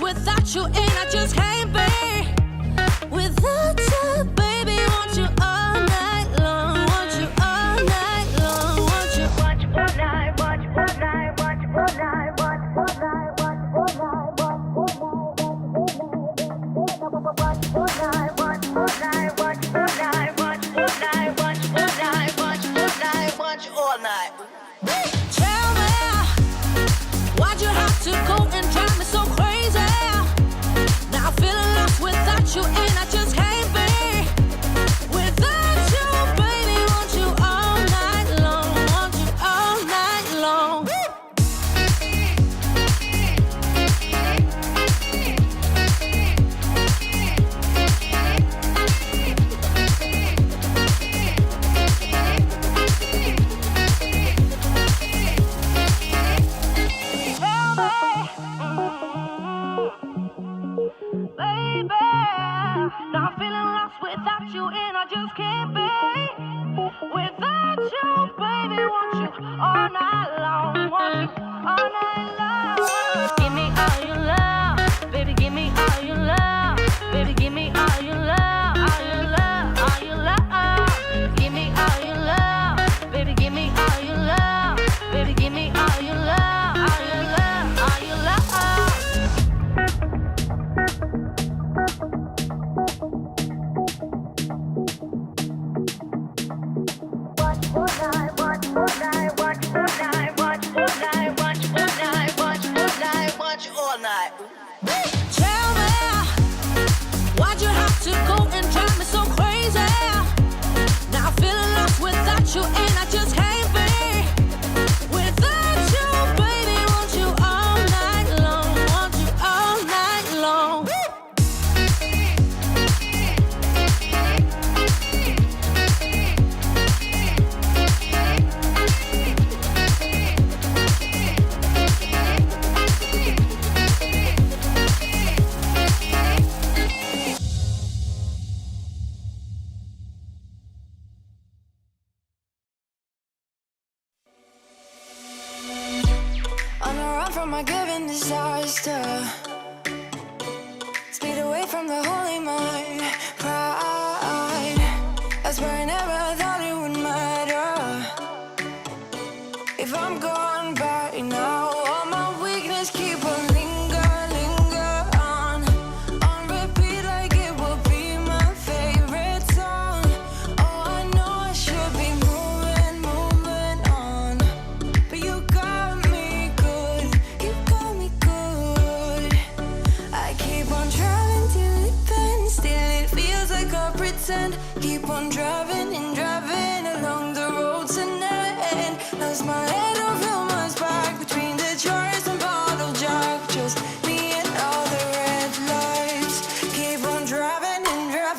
without you, and I just can't be without you, baby. Want you all night long, want you all night long, want you watch all night, watch all night, watch all night, watch all night, watch all night, watch all night, watch all night, watch all night, watch all night, watch all night, watch all night, watch all night. Tell me, why'd you have to go and drive me so crazy? Now I'm feeling lost without you, and I just can't be without you, baby. Want you all night long, want you all night long. Baby, now I'm feeling lost without you, and I just can't be without you, baby. Want you all night long, want you all night long. Give me all your love, baby. Give me all your love, baby. Give me all your love, all your love, all your love. Give me all your love, baby. Give me all your love, baby. Give me all your love, all your love, all your love. All night. Tell me, why'd you have to go and drive me so crazy? Now I'm feeling lost without you, and I just can't be without you, baby. Want you all night long, want you all night long. From my given disaster, speed away from the holy mind, pride. I swear I never thought it would matter if I'm gone by now. All my weakness keep on linger on repeat like it will be my favorite song. Oh, I know I should be moving on, but you got me good. You got me good. I keep on driving till it bends, still it feels like I pretend. Keep on driving and driving along the road tonight. Lost my head over my back between the jars and bottle jack. Just me and all the red lights. Keep on driving and driving.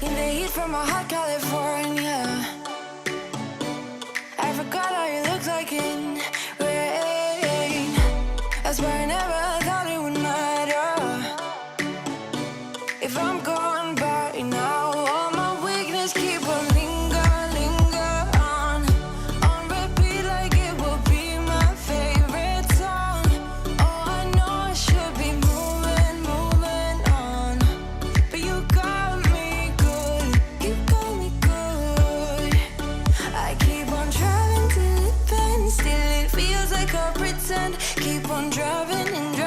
In the heat from a hot California, I forgot how you look like in rain. I swear I never thought it would matter if I'm gone by now. All my weakness keep on linger on repeat like it will be my favorite song. Oh, I know I should be moving on, but you got me good. You got me good. I keep on driving till it bends, still it feels like I pretend. Keep on driving and driving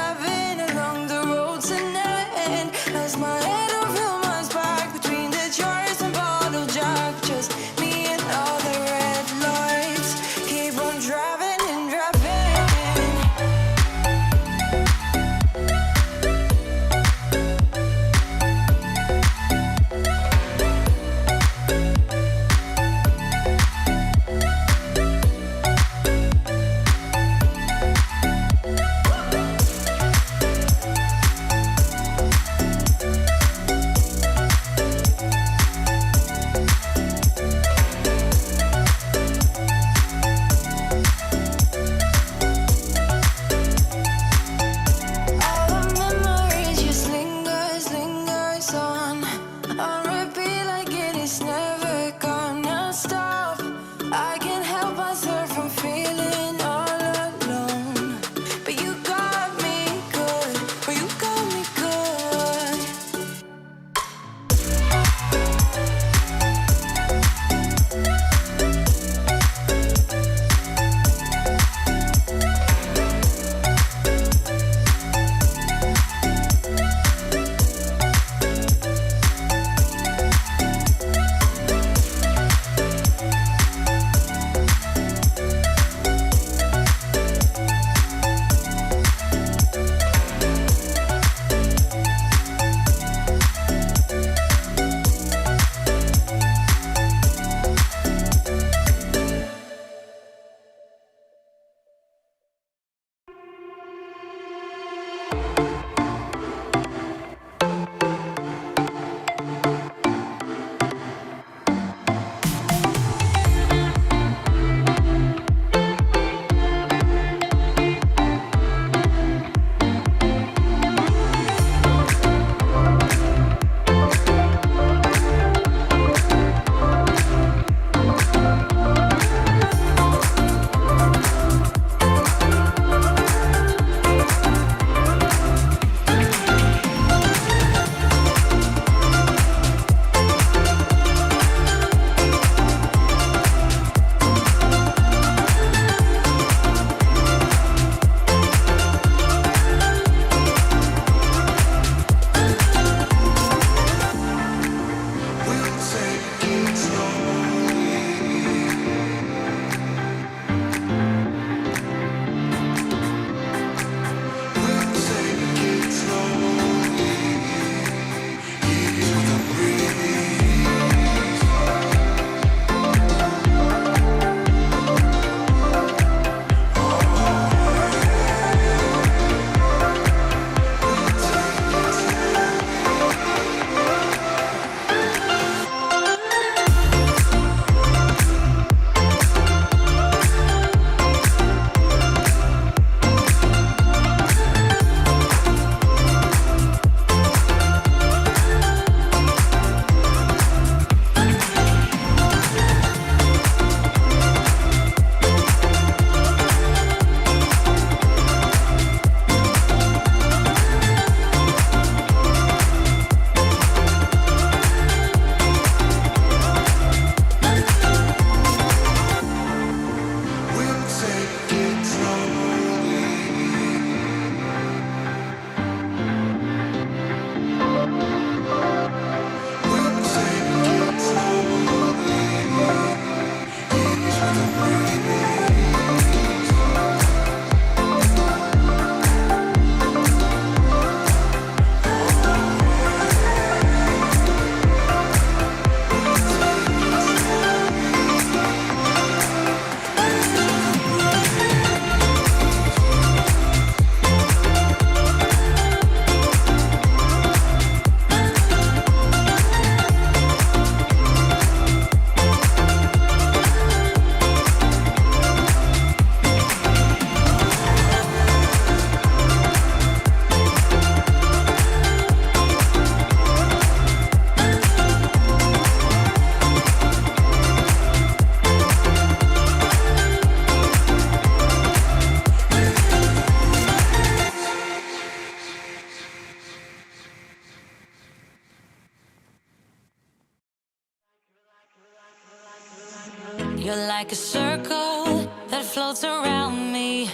like a circle that floats around me,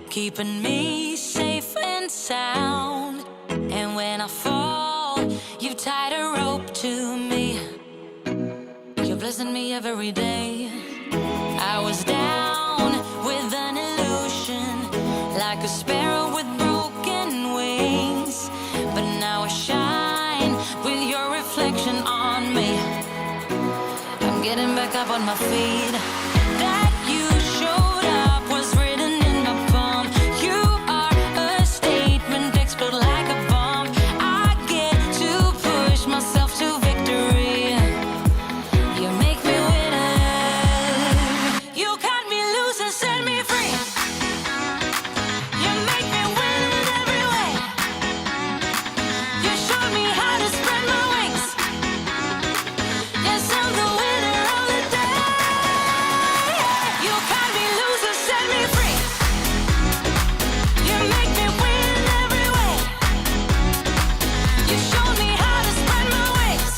keeping me safe and sound. And when I fall, you tied a rope to me. You're blessing me every day. I was down with an illusion, like a sparrow with broken wings, but now I shine with your reflection on me. I'm getting back up on my feet. That you showed up was written in my palm. You are a statement, explode like a bomb. I get to push myself to victory. You make me winner. You cut me loose and set me free. You make me win in every way. You showed me how to spread my wings. Yes, I'm the winner of the day. You cut me loose and set me free. You make me win in every way. You showed me how to spread my wings.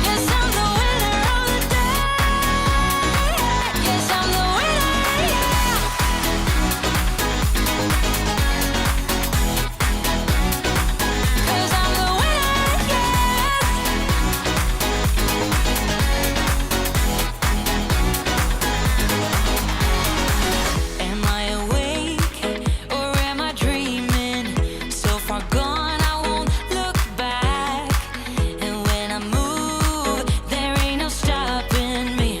Yes, I'm the winner of the day. Yes, I'm the winner, yeah. 'Cause I'm the winner, yes. Am I awake or am I dreaming? So far gone, I won't look back. And when I move, there ain't no stopping me.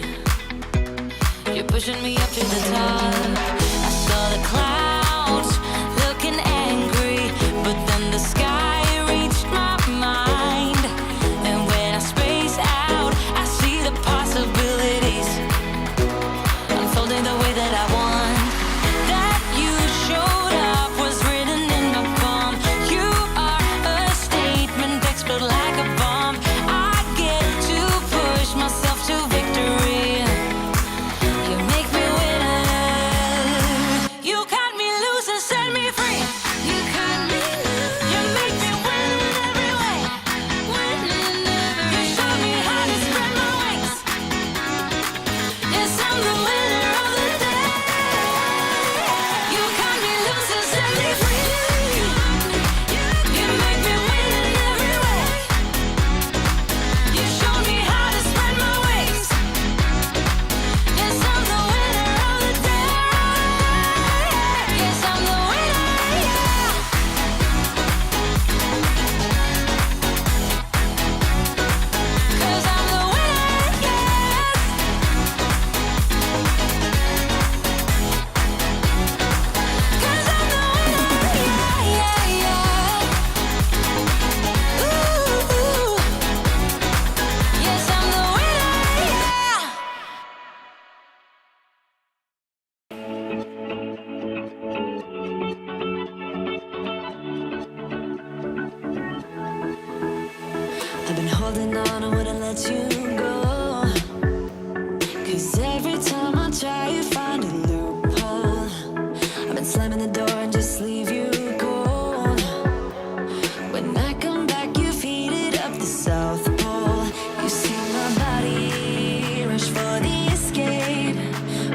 You're pushing me up to the top. I saw the clouds looking angry, but then the sky reached my mind. And when I space out, I see the possibilities unfolding the way that I want. That you showed up was written in my palm. You are a statement, explode like a bomb. I get to push myself to victory. You make me winner. You cut me loose and set me free. You cut me loose. You make me win in every way. Win in every way. You showed me how to spread my wings. Yes, I'm the winner of the day. You cut me loose and set me free. You make me win in every way. You showed me how to spread my wings. Yes, I'm the winner of the day. Yes, I'm the winner, yeah. 'Cause I'm the winner, yes. 'Cause I'm the winner, yeah, yeah, yeah. Ooh, yes, I'm the winner, yeah. I've been holding on, I wouldn't let you go. 'Cause every time I try, you find a loophole. I've been slamming the door and just leave you cold. When I come back, you've heated up the South Pole. You see my body rush for the escape,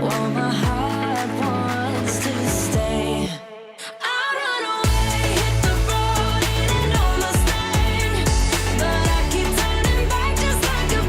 while my heart wants to stay. I run away, hit the road, and it almost rain, but I keep turning back just like a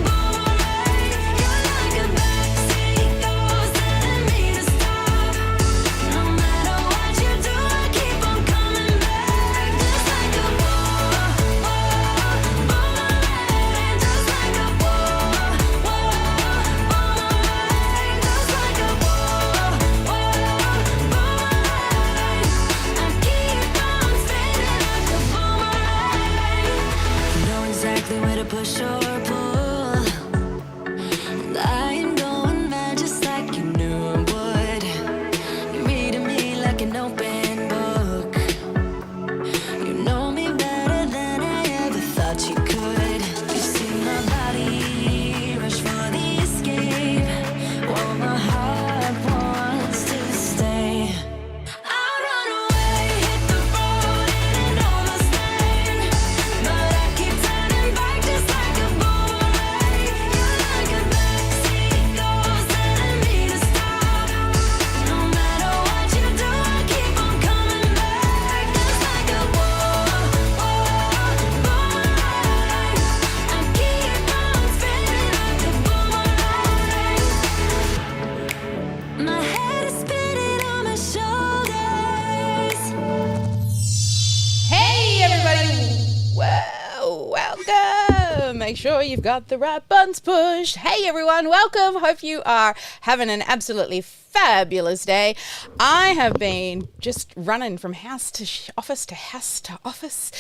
make sure you've got the right buttons pushed. Hey everyone, welcome. Hope you are having an absolutely fabulous day. I have been just running from house to office to house to office.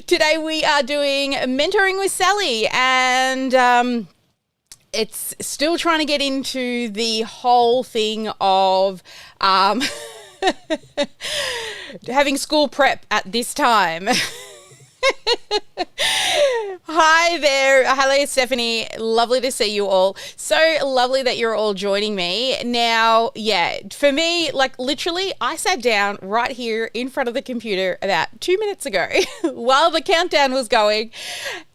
Today we are doing Mentoring with Sally, and it's still trying to get into the whole thing of having school prep at this time. Hi there. Hello, Stephanie. Lovely to see you all. So lovely that you're all joining me. Now, yeah, for me, like literally, I sat down right here in front of the computer about 2 minutes ago while the countdown was going.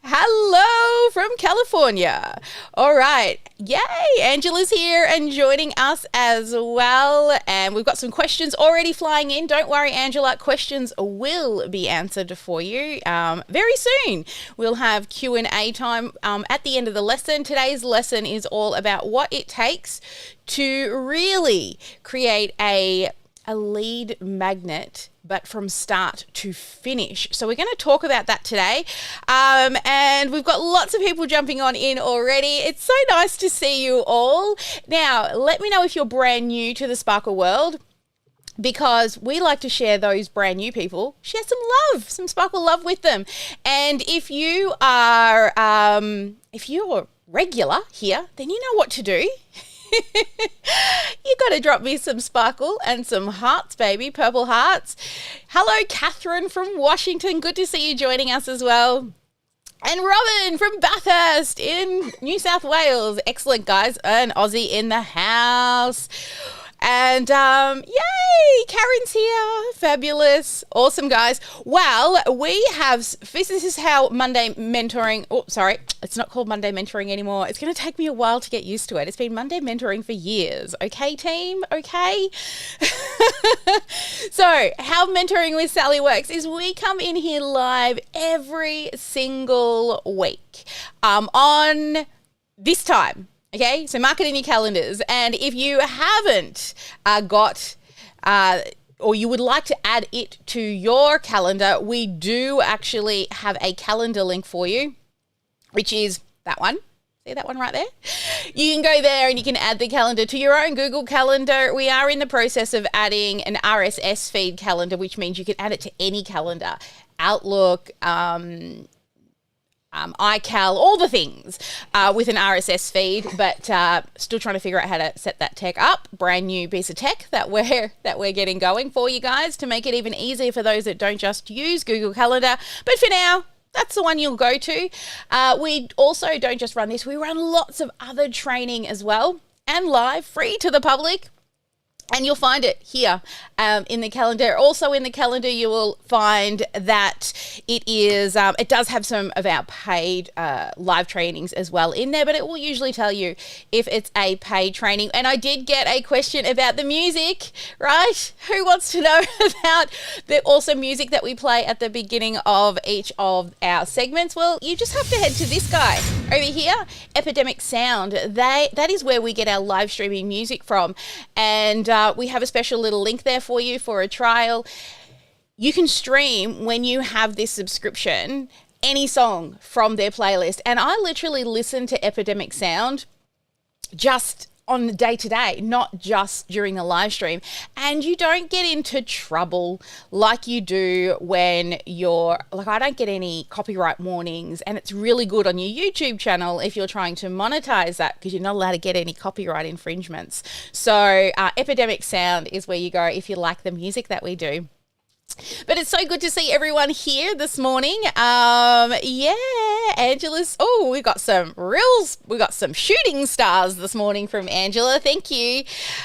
Hello from California. All right. Yay. Angela's here and joining us as well. And we've got some questions already flying in. Don't worry, Angela. Questions will be answered for you very soon. We'll have Q&A time at the end of the lesson. Today's lesson is all about what it takes to really create a lead magnet, but from start to finish. So we're going to talk about that today. And we've got lots of people jumping on in already. It's so nice to see you all. Now, let me know if you're brand new to the Sparkle world, because we like to share those brand new people, share some love, some Sparkle love with them. And if you are, if you're regular here, then you know what to do. You got to drop me some sparkle and some hearts, baby, purple hearts. Hello, Catherine from Washington. Good to see you joining us as well. And Robin from Bathurst in New South Wales. Excellent, guys. An Aussie in the house. And yay, Karen's here. Fabulous. Awesome, guys. Well, we have, this is how Monday mentoring, oh, sorry, it's not called Monday mentoring anymore. It's going to take me a while to get used to it. It's been Monday mentoring for years. Okay, team? Okay? So how Mentoring with Sally works is we come in here live every single week on this time. Okay, so mark it in your calendars. And if you haven't got, or you would like to add it to your calendar, we do actually have a calendar link for you, which is that one. See that one right there? You can go there and you can add the calendar to your own Google Calendar. We are in the process of adding an RSS feed calendar, which means you can add it to any calendar, Outlook, iCal, all the things with an RSS feed, but still trying to figure out how to set that tech up. Brand new piece of tech that we're getting going for you guys to make it even easier for those that don't just use Google Calendar. But for now, that's the one you'll go to. We also don't just run this, we run lots of other training as well, and live, free to the public. And you'll find it here in the calendar. Also in the calendar, you will find that it is, it does have some of our paid live trainings as well in there, but it will usually tell you if it's a paid training. And I did get a question about the music, right? Who wants to know about the awesome music that we play at the beginning of each of our segments? Well, you just have to head to this guy over here, Epidemic Sound. That is where we get our live streaming music from. And we have a special little link there for you for a trial. You can stream, when you have this subscription, any song from their playlist. And I literally listen to Epidemic Sound just on the day-to-day, not just during the live stream. And you don't get into trouble like you do when you're, like, I don't get any copyright warnings, and it's really good on your YouTube channel if you're trying to monetize that, because you're not allowed to get any copyright infringements. So Epidemic Sound is where you go if you like the music that we do. But it's so good to see everyone here this morning. Yeah, Angela's. Oh, we got some shooting stars this morning from Angela. Thank you.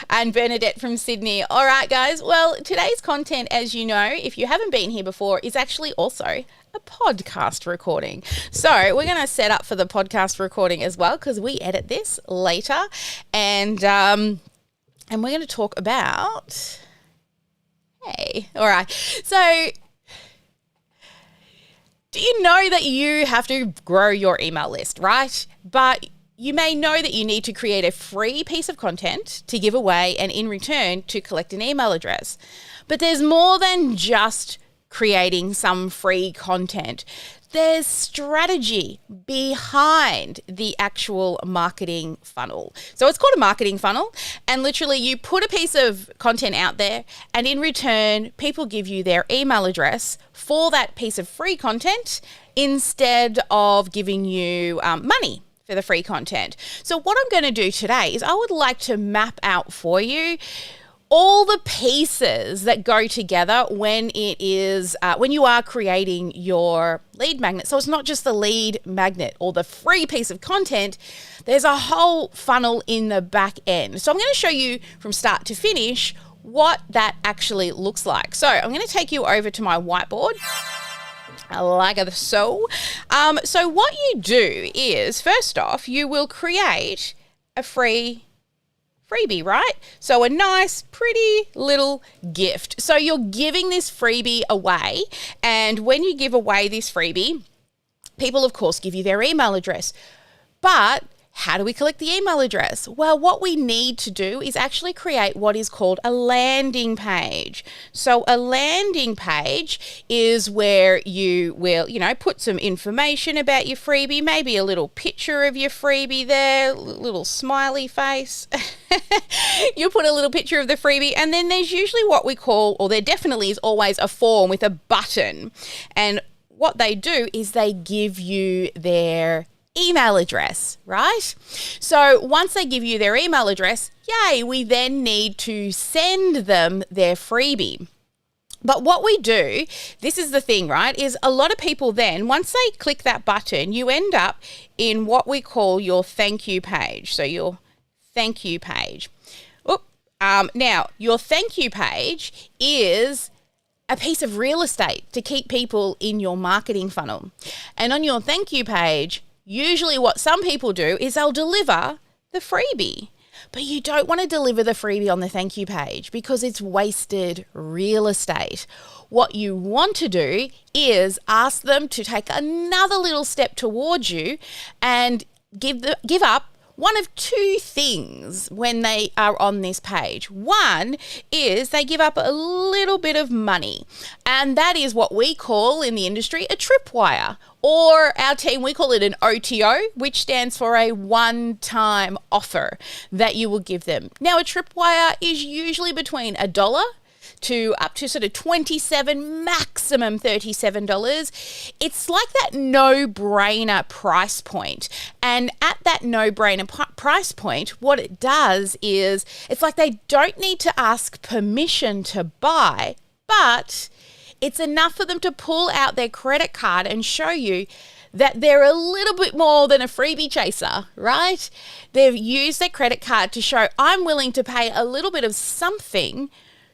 And Bernadette from Sydney. All right, guys. Well, today's content, as you know, if you haven't been here before, is actually also a podcast recording. So we're going to set up for the podcast recording as well, because we edit this later. And we're going to talk about... Hey, all right. So do you know that you have to grow your email list, right? But you may know that you need to create a free piece of content to give away and in return to collect an email address. But there's more than just creating some free content. there's strategy behind the actual marketing funnel. So it's called a marketing funnel, and literally you put a piece of content out there, and in return, people give you their email address for that piece of free content instead of giving you money for the free content. So what I'm going to do today is I would like to map out for you all the pieces that go together when you are creating your lead magnet. So it's not just the lead magnet or the free piece of content. There's a whole funnel in the back end. So I'm going to show you from start to finish what that actually looks like. So I'm going to take you over to my whiteboard. Like so. So what you do is, first off, you will create a freebie, right? So a nice, pretty little gift. So you're giving this freebie away. And when you give away this freebie, people, of course, give you their email address. But how do we collect the email address? Well, what we need to do is actually create what is called a landing page. So a landing page is where you will, put some information about your freebie, maybe a little picture of your freebie there, little smiley face. You put a little picture of the freebie, and then there's usually what we call, or there definitely is always a form with a button. And what they do is they give you their email address, right? So once they give you their email address, yay, we then need to send them their freebie. But what we do, this is the thing, right, is a lot of people then, once they click that button, you end up in what we call your thank you page. So your thank you page. Now, your thank you page is a piece of real estate to keep people in your marketing funnel. And on your thank you page, usually what some people do is they'll deliver the freebie, but you don't want to deliver the freebie on the thank you page because it's wasted real estate. What you want to do is ask them to take another little step towards you and give up one of two things when they are on this page. One is they give up a little bit of money, and that is what we call in the industry a tripwire, or our team, we call it an OTO, which stands for a one-time offer that you will give them. Now, a tripwire is usually between $1 to up to sort of $27, maximum $37. It's like that no-brainer price point. And at that no-brainer price point, what it does is it's like they don't need to ask permission to buy, but it's enough for them to pull out their credit card and show you that they're a little bit more than a freebie chaser, right? They've used their credit card to show, I'm willing to pay a little bit of something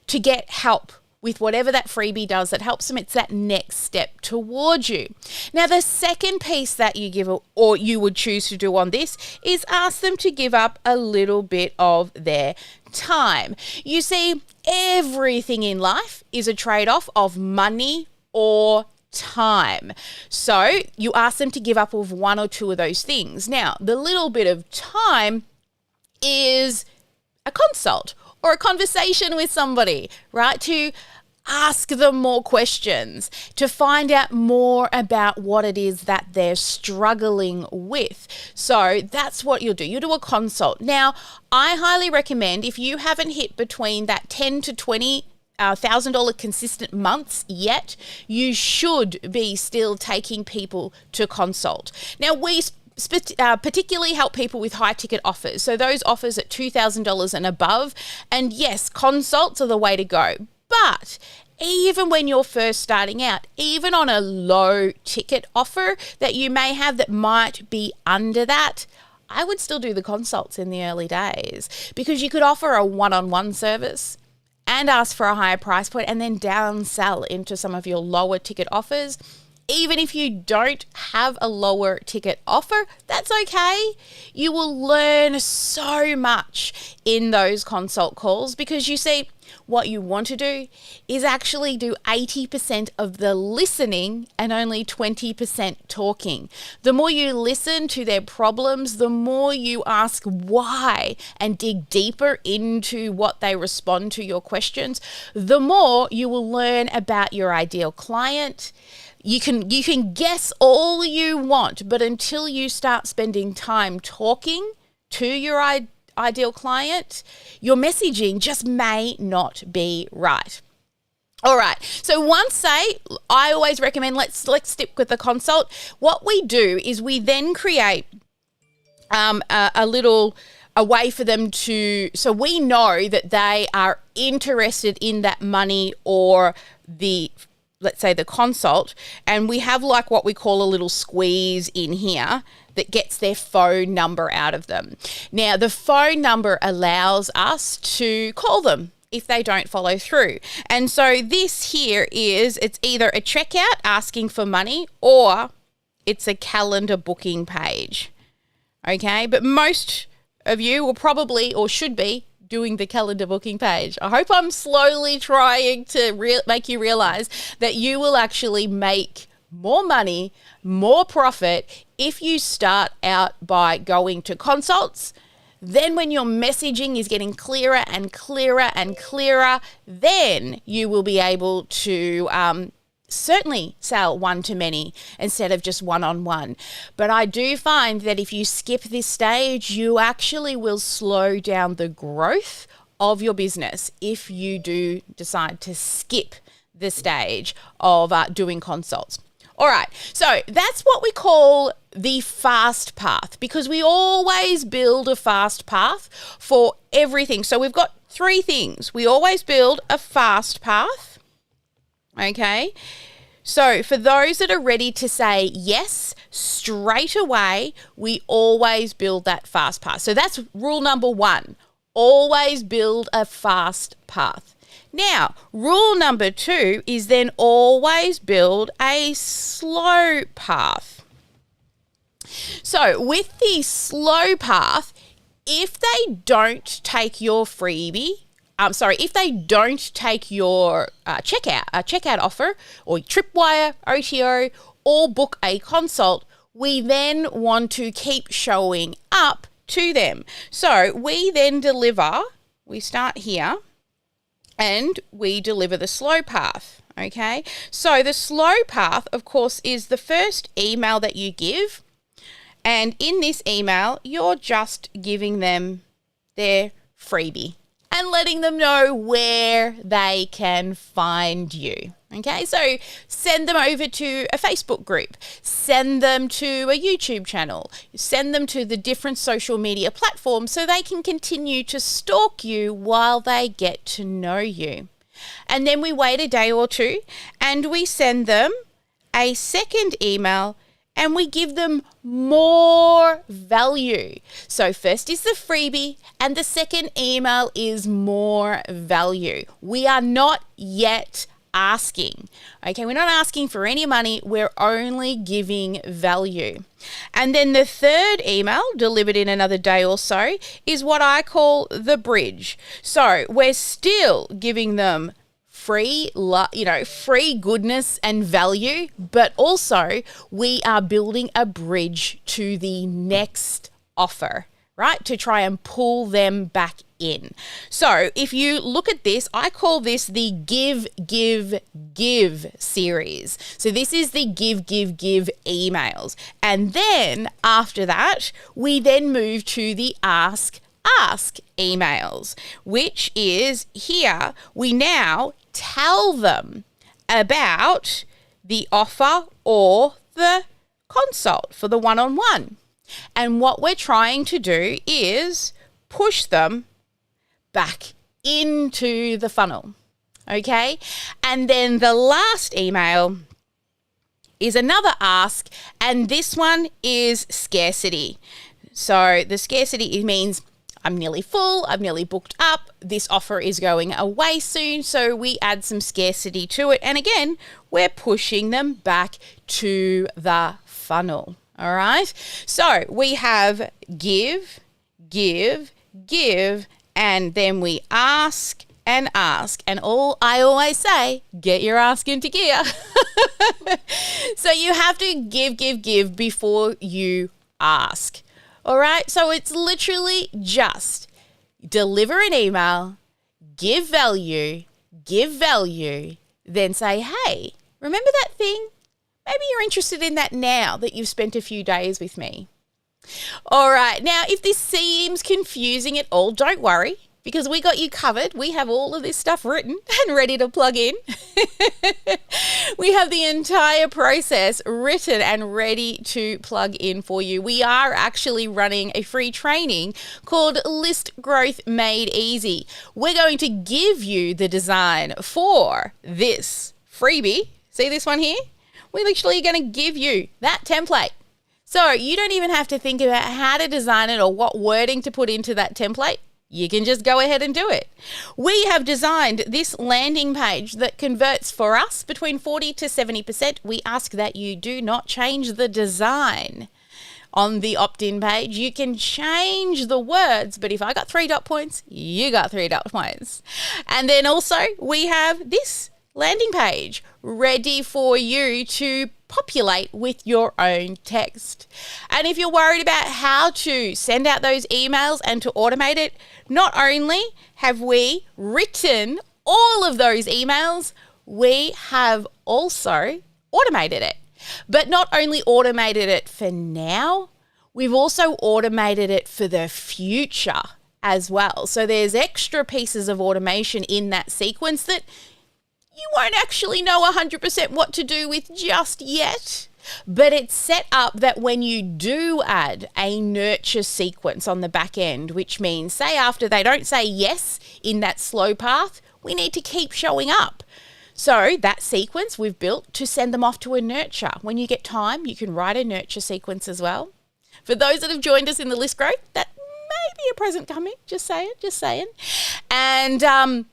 to get help with whatever that freebie does that helps them. It's that next step towards you. Now, the second piece that you give, or you would choose to do on this, is ask them to give up a little bit of their time. You see, everything in life is a trade-off of money or time. So you ask them to give up of one or two of those things. Now, the little bit of time is a consult or a conversation with somebody, right? To ask them more questions, to find out more about what it is that they're struggling with. So that's what you'll do. You do a consult. Now, I highly recommend, if you haven't hit between that $10,000 to $20,000 consistent months yet, you should be still taking people to consult. Now, we particularly help people with high ticket offers. So those offers at $2,000 and above. And yes, consults are the way to go. But even when you're first starting out, even on a low ticket offer that you may have that might be under that, I would still do the consults in the early days, because you could offer a one-on-one service and ask for a higher price point and then downsell into some of your lower ticket offers. Even if you don't have a lower ticket offer, that's okay. You will learn so much in those consult calls, because you see, what you want to do is actually do 80% of the listening and only 20% talking. The more you listen to their problems, the more you ask why and dig deeper into what they respond to your questions, the more you will learn about your ideal client, you can guess all you want, but until you start spending time talking to your ideal client, your messaging just may not be right. All right. So I always recommend let's stick with the consult. What we do is we then create a way for them to, so we know that they are interested in that money or let's say the consult, and we have like what we call a little squeeze in here that gets their phone number out of them. Now, the phone number allows us to call them if they don't follow through. And so this here it's either a checkout asking for money or it's a calendar booking page. Okay, but most of you will probably or should be doing the calendar booking page. I hope I'm slowly trying to make you realize that you will actually make more money, more profit if you start out by going to consults. Then when your messaging is getting clearer and clearer and clearer, then you will be able to certainly sell one-to-many instead of just one-on-one. But I do find that if you skip this stage, you actually will slow down the growth of your business if you do decide to skip the stage of doing consults. All right, so that's what we call the fast path, because we always build a fast path for everything. So we've got 3 things. We always build a fast path, okay? So for those that are ready to say yes straight away, we always build that fast path. So that's rule number 1, always build a fast path. Now, rule number 2 is then always build a slow path. So with the slow path, if they don't take your freebie, if they don't take your checkout offer or Tripwire, OTO, or book a consult, we then want to keep showing up to them. So we then we start here, and we deliver the slow path, okay? So the slow path, of course, is the first email that you give. And in this email, you're just giving them their freebie and letting them know where they can find you. Okay, so send them over to a Facebook group, send them to a YouTube channel, send them to the different social media platforms so they can continue to stalk you while they get to know you. And then we wait a day or 2 and we send them a second email and we give them more value. So first is the freebie and the second email is more value. We are not yet asking. Okay, we're not asking for any money. We're only giving value. And then the third email, delivered in another day or so, is what I call the bridge. So we're still giving them free goodness and value, but also we are building a bridge to the next offer, right? To try and pull them back in. So if you look at this, I call this the give, give, give series. So this is the give, give, give emails. And then after that, we then move to the ask emails, which is here. We now tell them about the offer or the consult for the one-on-one. And what we're trying to do is push them back into the funnel, okay? And then the last email is another ask, and this one is scarcity. So the scarcity means I'm nearly full, I've nearly booked up, this offer is going away soon, so we add some scarcity to it. And again, we're pushing them back to the funnel, all right? So we have give, give, give, and then we ask and ask. And I always say, get your ask into gear. So you have to give, give, give before you ask. All right, so it's literally just deliver an email, give value, then say, hey, remember that thing maybe you're interested in that now that you've spent a few days with me. All right. Now, if this seems confusing at all, don't worry, because we got you covered. We have all of this stuff written and ready to plug in. We have the entire process written and ready to plug in for you. We are actually running a free training called List Growth Made Easy. We're going to give you the design for this freebie. See this one here? We're literally going to give you that template. So you don't even have to think about how to design it or what wording to put into that template. You can just go ahead and do it. We have designed this landing page that converts for us between 40 to 70%. We ask that you do not change the design. On the opt-in page, you can change the words, but if I got 3 dot points, you got 3 dot points. And then also we have this landing page ready for you to populate with your own text. And if you're worried about how to send out those emails and to automate it, not only have we written all of those emails, we have also automated it. But not only automated it for now, we've also automated it for the future as well. So there's extra pieces of automation in that sequence that you won't actually know 100% what to do with just yet, but it's set up that when you do add a nurture sequence on the back end, which means say after they don't say yes in that slow path, we need to keep showing up. So that sequence we've built to send them off to a nurture. When you get time, you can write a nurture sequence as well. For those that have joined us in the list growth, that may be a present coming, just saying. And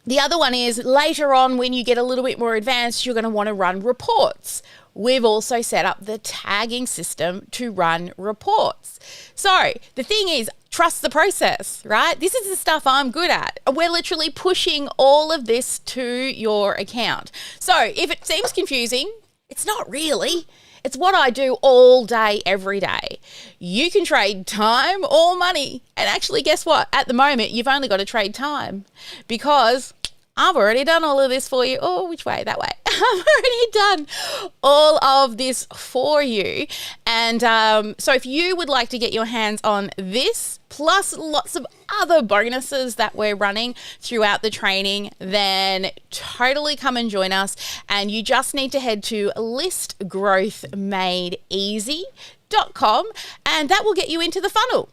the other one is later on when you get a little bit more advanced, you're going to want to run reports. We've also set up the tagging system to run reports. So the thing is, trust the process, right? This is the stuff I'm good at. We're literally pushing all of this to your account. So if it seems confusing, it's not really. It's what I do all day, every day. You can trade time or money. And actually, guess what? At the moment, you've only got to trade time because I've already done all of this for you. Oh, which way? That way. I've already done all of this for you. And so if you would like to get your hands on this, plus lots of other bonuses that we're running throughout the training, then totally come and join us. And you just need to head to listgrowthmadeeasy.com and that will get you into the funnel.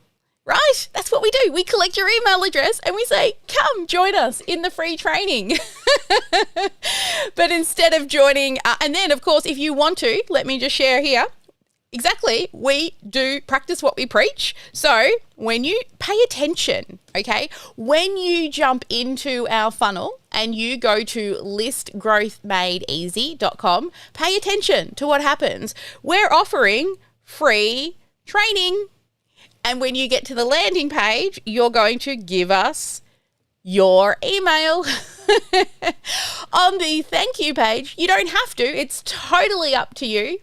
Right? That's what we do. We collect your email address and we say, come join us in the free training. But instead of joining, and then of course, if you want to, let me just share here. Exactly. We do practice what we preach. So when you pay attention, okay, when you jump into our funnel and you go to listgrowthmadeeasy.com, pay attention to what happens. We're offering free training. And when you get to the landing page, you're going to give us your email. On the thank you page, you don't have to. It's totally up to you.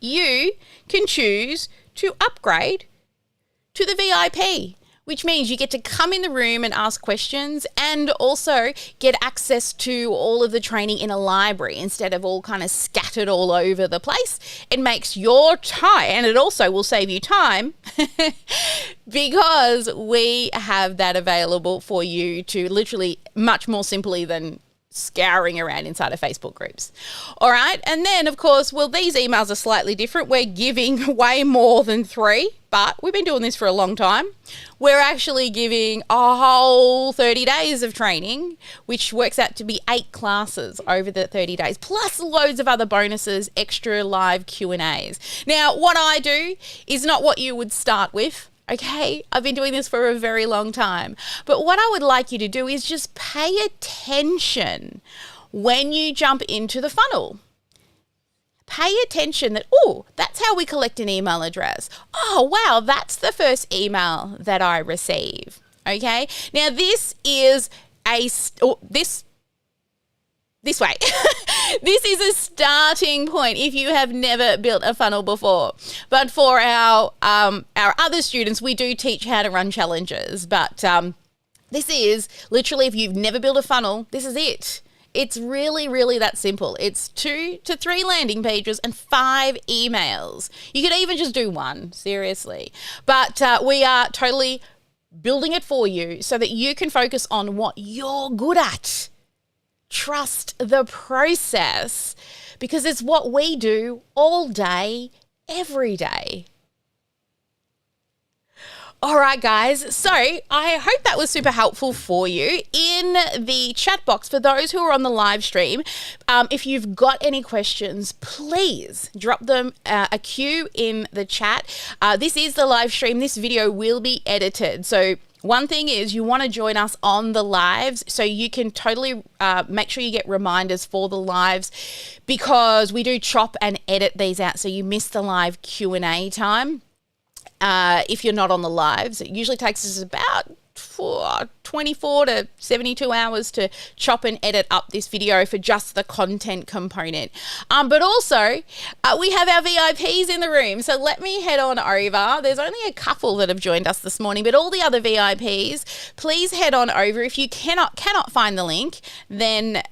You can choose to upgrade to the VIP, which means you get to come in the room and ask questions and also get access to all of the training in a library instead of all kind of scattered all over the place. It makes your time, and it also will save you time because we have that available for you to literally much more simply than scouring around inside of Facebook groups. All right. And then, of course, well, these emails are slightly different. We're giving way more than 3, but we've been doing this for a long time. We're actually giving a whole 30 days of training, which works out to be 8 classes over the 30 days, plus loads of other bonuses, extra live Q&As. Now, what I do is not what you would start with. Okay, I've been doing this for a very long time. But what I would like you to do is just pay attention when you jump into the funnel. Pay attention that, oh, that's how we collect an email address. Oh, wow, that's the first email that I receive. Okay, now this is this way. This is a starting point if you have never built a funnel before. But for our other students, we do teach how to run challenges. But this is literally, if you've never built a funnel, this is it. It's really, really that simple. It's 2 to 3 landing pages and 5 emails. You could even just do one, seriously. But we are totally building it for you so that you can focus on what you're good at. Trust the process, because it's what we do all day, every day. All right, guys. So I hope that was super helpful for you. In the chat box, for those who are on the live stream, if you've got any questions, please drop them a cue in the chat. This is the live stream. This video will be edited. So one thing is you want to join us on the lives so you can totally make sure you get reminders for the lives, because we do chop and edit these out so you miss the live Q&A time. If you're not on the lives, it usually takes us about 24 to 72 hours to chop and edit up this video for just the content component. But also, we have our VIPs in the room. So let me head on over. There's only a couple that have joined us this morning, but all the other VIPs, please head on over. If you cannot find the link, then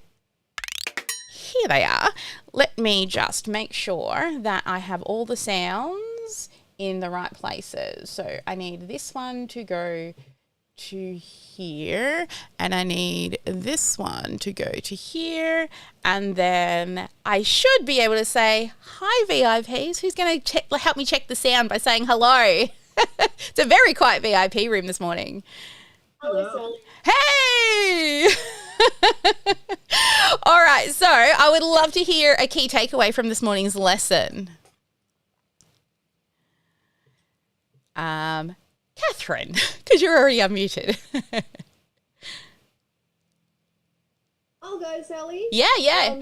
here they are. Let me just make sure that I have all the sounds in the right places. So I need this one to go to here, and I need this one to go to here, and then I should be able to say hi VIPs. Who's going to help me check the sound by saying hello? It's a very quiet VIP room this morning. Hello. Hey! All right, so I would love to hear a key takeaway from this morning's lesson. Catherine, because you're already unmuted. I'll go, Sally. Yeah.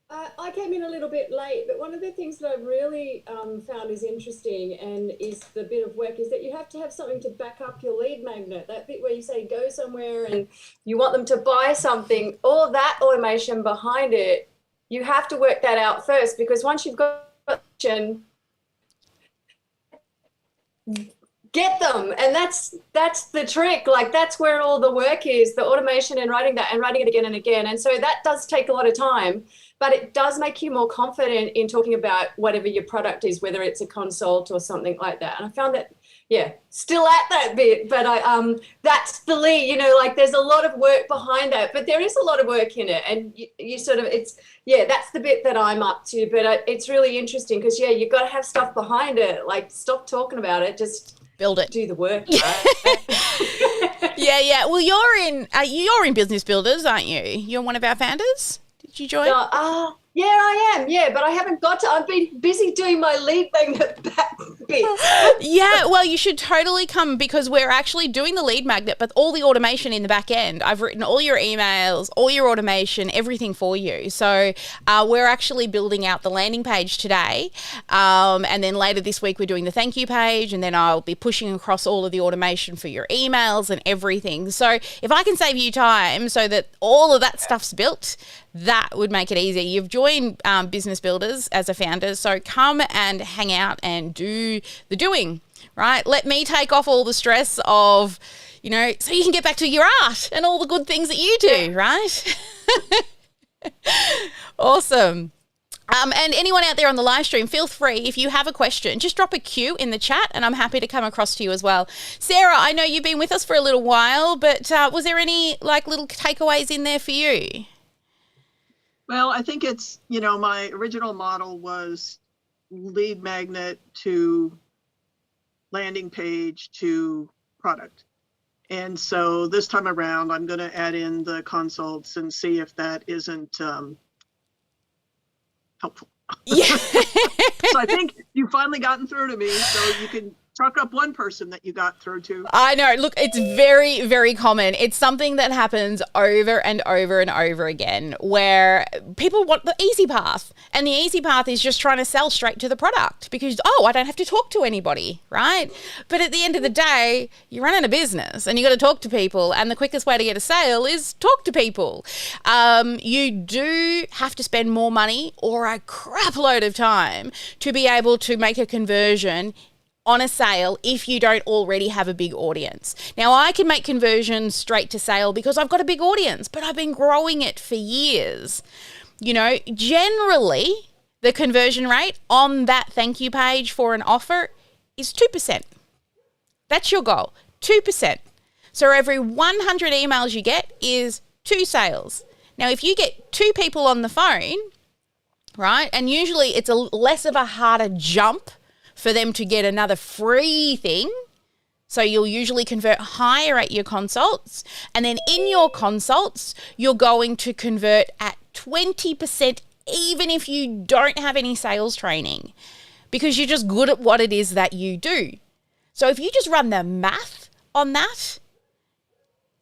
I came in a little bit late, but one of the things that I've really found is interesting and is the bit of work is that you have to have something to back up your lead magnet. That bit where you say go somewhere and you want them to buy something, all that automation behind it, you have to work that out first, because once you've got get them, and that's the trick. Like, that's where all the work is, the automation and writing that and writing it again and again. And so that does take a lot of time, but it does make you more confident in talking about whatever your product is, whether it's a consult or something like that. And I found that, still at that bit, but that's the lead, like there's a lot of work behind that, but there is a lot of work in it. And you sort of, that's the bit that I'm up to, but it's really interesting because, you've got to have stuff behind it. Like, stop talking about it, just build it, do the work. Right? Yeah. Well, you're in Business Builders, aren't you? You're one of our founders. Did you join? Yeah, I am. Yeah, but I haven't got to. I've been busy doing my lead magnet bit. Yeah, well, you should totally come, because we're actually doing the lead magnet, but all the automation in the back end. I've written all your emails, all your automation, everything for you. So we're actually building out the landing page today. And then later this week, we're doing the thank you page. And then I'll be pushing across all of the automation for your emails and everything. So if I can save you time so that all of that stuff's built, that would make it easy. You've joined Business Builders as a founder, so come and hang out and do the doing, right? Let me take off all the stress of, so you can get back to your art and all the good things that you do, right? Awesome. And anyone out there on the live stream, feel free, if you have a question, just drop a Q in the chat and I'm happy to come across to you as well. Sarah, I know you've been with us for a little while, but was there any little takeaways in there for you? Well, I think it's, my original model was lead magnet to landing page to product. And so this time around, I'm going to add in the consults and see if that isn't helpful. Yeah. So I think you've finally gotten through to me, so you can chalk up one person that you got through to. I know. Look, it's very, very common. It's something that happens over and over and over again, where people want the easy path. And the easy path is just trying to sell straight to the product because, I don't have to talk to anybody, right? But at the end of the day, you're running a business and you got to talk to people. And the quickest way to get a sale is talk to people. You do have to spend more money or a crap load of time to be able to make a conversion on a sale if you don't already have a big audience. Now, I can make conversions straight to sale because I've got a big audience, but I've been growing it for years. You know, generally, the conversion rate on that thank you page for an offer is 2%. That's your goal, 2%. So every 100 emails you get is 2 sales. Now, if you get 2 people on the phone, right, and usually it's a less of a harder jump for them to get another free thing. So you'll usually convert higher at your consults. And then in your consults, you're going to convert at 20% even if you don't have any sales training, because you're just good at what it is that you do. So if you just run the math on that,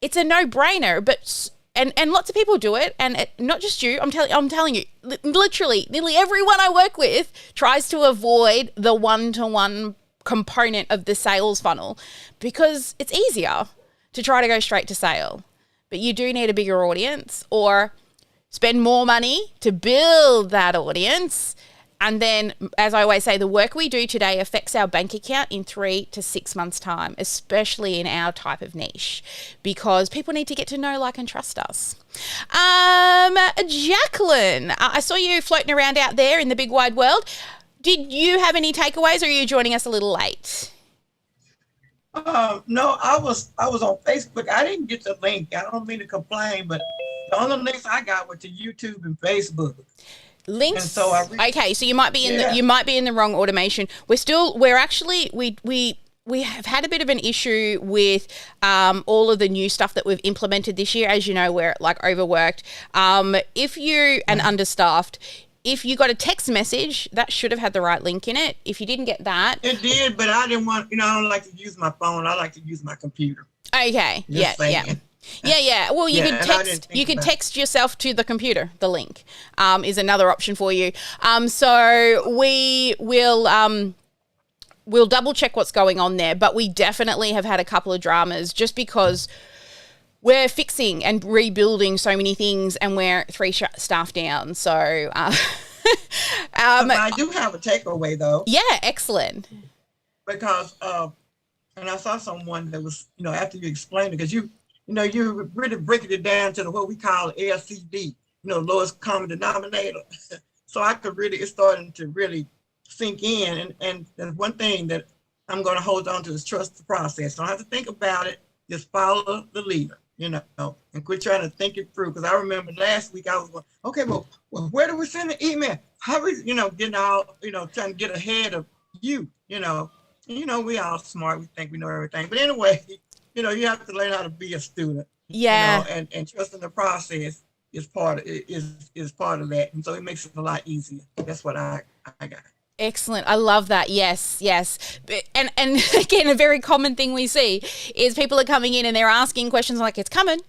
it's a no-brainer. But and lots of people do it, and not just you. I'm telling you, literally, nearly everyone I work with tries to avoid the one-to-one component of the sales funnel because it's easier to try to go straight to sale. But you do need a bigger audience, or spend more money to build that audience. And then, as I always say, the work we do today affects our bank account in 3 to 6 months' time, especially in our type of niche, because people need to get to know, like, and trust us. Jacqueline, I saw you floating around out there in the big wide world. Did you have any takeaways, or are you joining us a little late? No, I was on Facebook. I didn't get the link. I don't mean to complain, but the only links I got were to YouTube and Facebook. Links. And so okay, so you might be in the wrong automation. We have had a bit of an issue with all of the new stuff that we've implemented this year. As you know, we're like overworked. If you and understaffed, if you got a text message, that should have had the right link in it. If you didn't get that, it did, but I didn't want. I don't like to use my phone. I like to use my computer. Okay. Yeah. Well, you can text yourself to the computer. The link is another option for you. So we will we'll double check what's going on there. But we definitely have had a couple of dramas just because we're fixing and rebuilding so many things, and we're 3 staff down. So I do have a takeaway though. Yeah, excellent. Because and I saw someone that was, after you explained it, because you really breaking it down to what we call LCD, lowest common denominator. So it's starting to really sink in. And there's one thing that I'm going to hold on to is trust the process. Don't have to think about it. Just follow the leader, and quit trying to think it through. Because I remember last week I was going, okay, well, where do we send the email? How we, getting all, trying to get ahead of you, we all smart. We think we know everything. But anyway, you have to learn how to be a student. Yeah. And trusting the process is part of that. And so it makes it a lot easier. That's what I got. Excellent. I love that. Yes. And again, a very common thing we see is people are coming in and they're asking questions like, it's coming.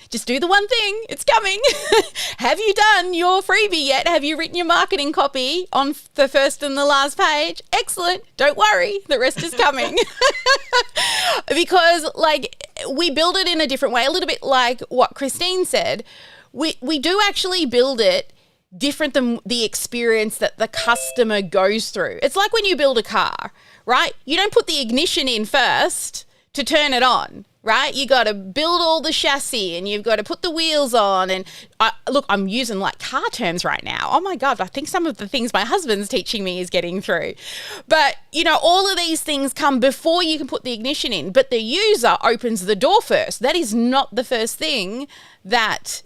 Just do the one thing. It's coming. Have you done your freebie yet? Have you written your marketing copy on the first and the last page? Excellent. Don't worry. The rest is coming. Because we build it in a different way, a little bit like what Christine said. We do actually build it different than the experience that the customer goes through. It's like when you build a car, right? You don't put the ignition in first to turn it on, right? You got to build all the chassis and you've got to put the wheels on. And look, I'm using car terms right now. Oh my God, I think some of the things my husband's teaching me is getting through. But, all of these things come before you can put the ignition in, but the user opens the door first. That is not the first thing that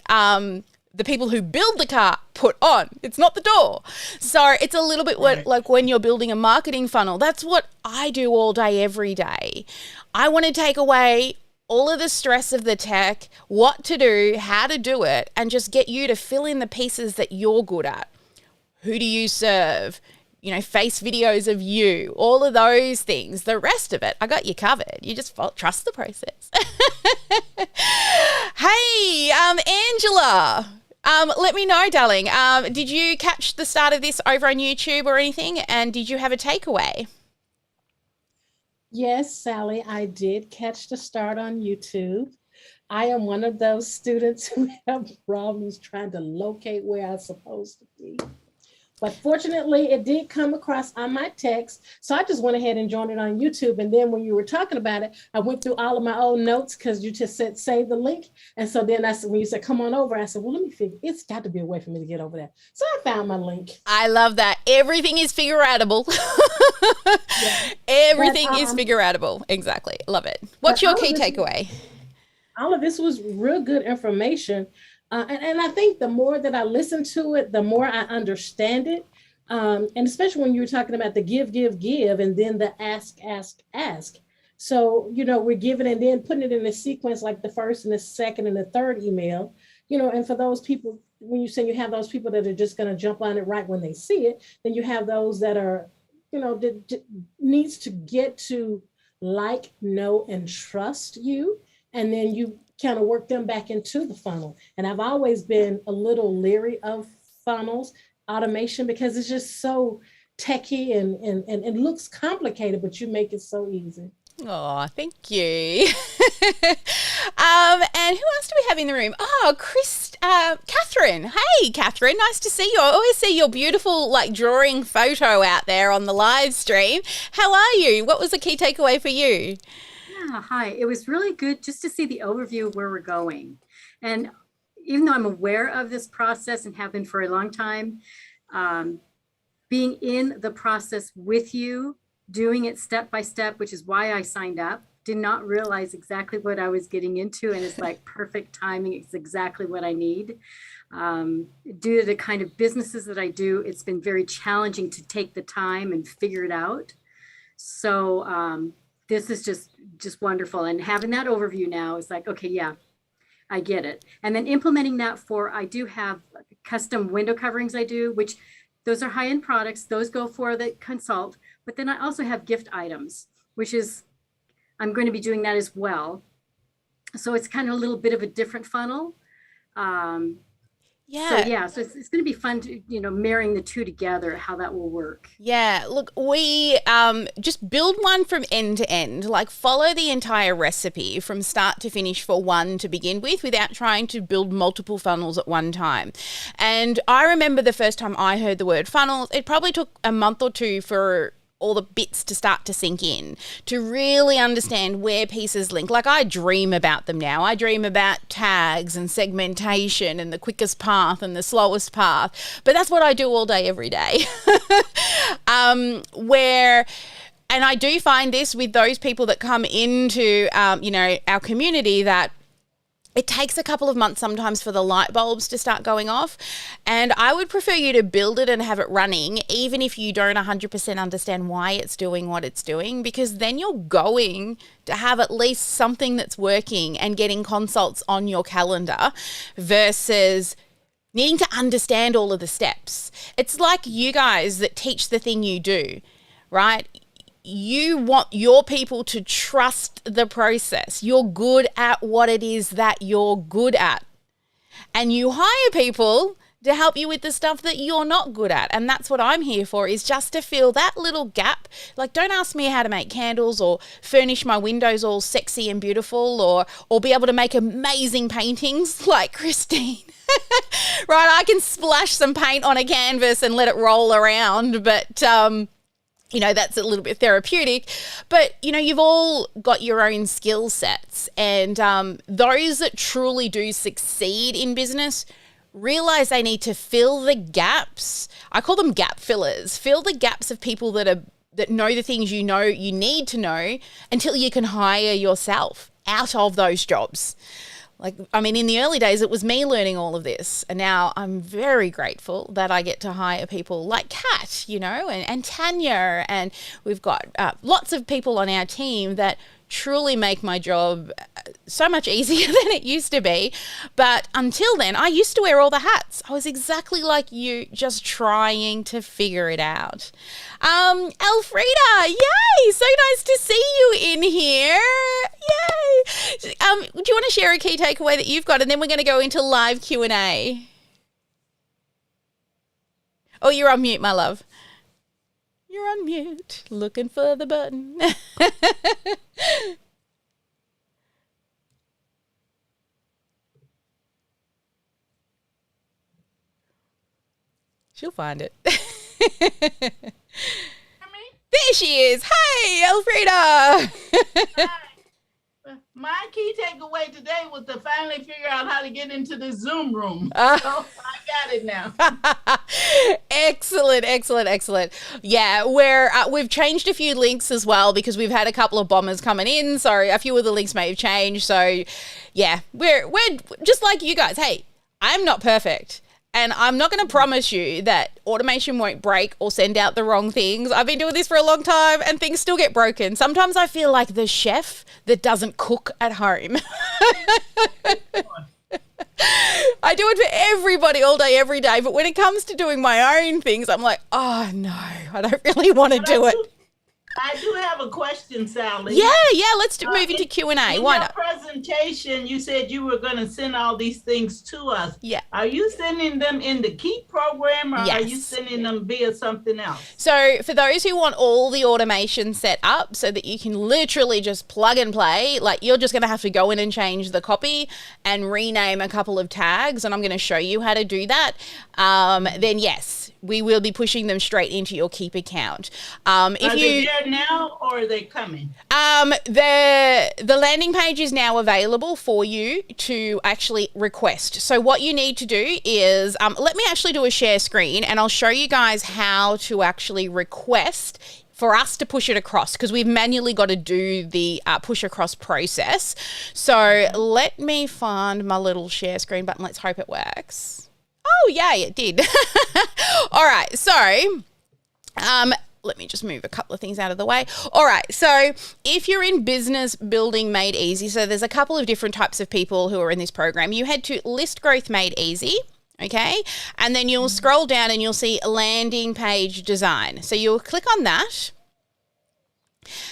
the people who build the car put on. It's not the door. So it's a little bit like when you're building a marketing funnel. That's what I do all day, every day. I want to take away all of the stress of the tech, what to do, how to do it, and just get you to fill in the pieces that you're good at. Who do you serve? Face videos of you, all of those things. The rest of it, I got you covered. You just trust the process. Hey, Angela. Let me know, darling. Did you catch the start of this over on YouTube or anything? And did you have a takeaway? Yes, Sally, I did catch the start on YouTube. I am one of those students who have problems trying to locate where I'm supposed to be. But fortunately, it did come across on my text. So I just went ahead and joined it on YouTube. And then when you were talking about it, I went through all of my old notes because you just said save the link. And so then I said, when you said come on over, I said, well, let me figure, it's got to be a way for me to get over there. So I found my link. I love that. Everything is figure-outable. Yeah. Everything But, is figure-outable. Exactly. Love it. What's your key takeaway? All of this was real good information. And I think the more that I listen to it, the more I understand it. And especially when you were talking about the give, and then the ask. So, we're giving and then putting it in a sequence like the first and the second and the third email, and for those people, when you say you have those people that are just going to jump on it right when they see it, then you have those that are, that needs to get to like, know, and trust you. And then you kind of work them back into the funnel. And I've always been a little leery of funnels automation because it's just so techy and looks complicated, but you make it so easy. Oh, thank you. And who else do we have in the room? Oh, Catherine. Hey, Catherine, nice to see you. I always see your beautiful drawing photo out there on the live stream. How are you? What was the key takeaway for you? Yeah, hi. It was really good just to see the overview of where we're going. And even though I'm aware of this process and have been for a long time, being in the process with you, doing it step by step, which is why I signed up, did not realize exactly what I was getting into. And it's like perfect timing. It's exactly what I need. Due to the kind of businesses that I do, it's been very challenging to take the time and figure it out. So this is just wonderful. And having that overview now is like, okay, yeah, I get it. And then implementing that I do have custom window coverings I do, which those are high-end products. Those go for the consult. But then I also have gift items, which is, I'm going to be doing that as well. So it's kind of a little bit of a different funnel. So it's going to be fun to, marrying the two together, how that will work. Yeah, look, we just build one from end to end, follow the entire recipe from start to finish for one to begin with without trying to build multiple funnels at one time. And I remember the first time I heard the word funnels, it probably took a month or two for all the bits to start to sink in, to really understand where pieces link. I dream about them now. I dream about tags and segmentation and the quickest path and the slowest path. But that's what I do all day, every day. And I do find this with those people that come into, our community, that it takes a couple of months sometimes for the light bulbs to start going off. And I would prefer you to build it and have it running, even if you don't 100% understand why it's doing what it's doing, because then you're going to have at least something that's working and getting consults on your calendar versus needing to understand all of the steps. It's like you guys that teach the thing you do, right? You want your people to trust the process. You're good at what it is that you're good at. And you hire people to help you with the stuff that you're not good at. And that's what I'm here for, is just to fill that little gap. Don't ask me how to make candles or furnish my windows all sexy and beautiful or be able to make amazing paintings like Christine. Right? I can splash some paint on a canvas and let it roll around, but that's a little bit therapeutic, but, you've all got your own skill sets, and those that truly do succeed in business realize they need to fill the gaps. I call them gap fillers. Fill the gaps of people that know the things you need to know until you can hire yourself out of those jobs. In the early days, it was me learning all of this. And now I'm very grateful that I get to hire people like Kat, and Tanya. And we've got lots of people on our team that truly make my job so much easier than it used to be. But until then, I used to wear all the hats. I was exactly like you, just trying to figure it out. Elfrida, yay! So nice to see you in here. Yay! Do you want to share a key takeaway that you've got? And then we're going to go into live Q&A. Oh, you're on mute, my love. You're on mute, looking for the button. She'll find it. There she is. Hey, Elfrida. My key takeaway today was to finally figure out how to get into the Zoom room. So I got it now. Excellent, excellent, excellent. Yeah, we've changed a few links as well because we've had a couple of bombers coming in. So a few of the links may have changed. So yeah, we're just like you guys. Hey, I'm not perfect. And I'm not going to promise you that automation won't break or send out the wrong things. I've been doing this for a long time and things still get broken. Sometimes I feel like the chef that doesn't cook at home. I do it for everybody all day, every day. But when it comes to doing my own things, I'm like, oh, no, I don't really want to do it. I do have a question, Sally. Yeah, let's move into Q&A. Why not? In your presentation, you said you were going to send all these things to us. Yeah. Are you sending them in the Keep program, or Yes. are you sending them via something else? So for those who want all the automation set up so that you can literally just plug and play, like you're just going to have to go in and change the copy and rename a couple of tags, and I'm going to show you how to do that, then yes, we will be pushing them straight into your Keep account. Are they there now, or are they coming? The landing page is now available for you to actually request. So what you need to do is, let me actually do a share screen and I'll show you guys how to actually request for us to push it across, because we've manually got to do the push across process. So let me find my little share screen button. Let's hope it works. Oh, yay, it did. All right, so let me just move a couple of things out of the way. All right, so if you're in Business Building Made Easy, so there's a couple of different types of people who are in this program. You head to List Growth Made Easy, okay? And then you'll scroll down and you'll see Landing Page Design. So you'll click on that.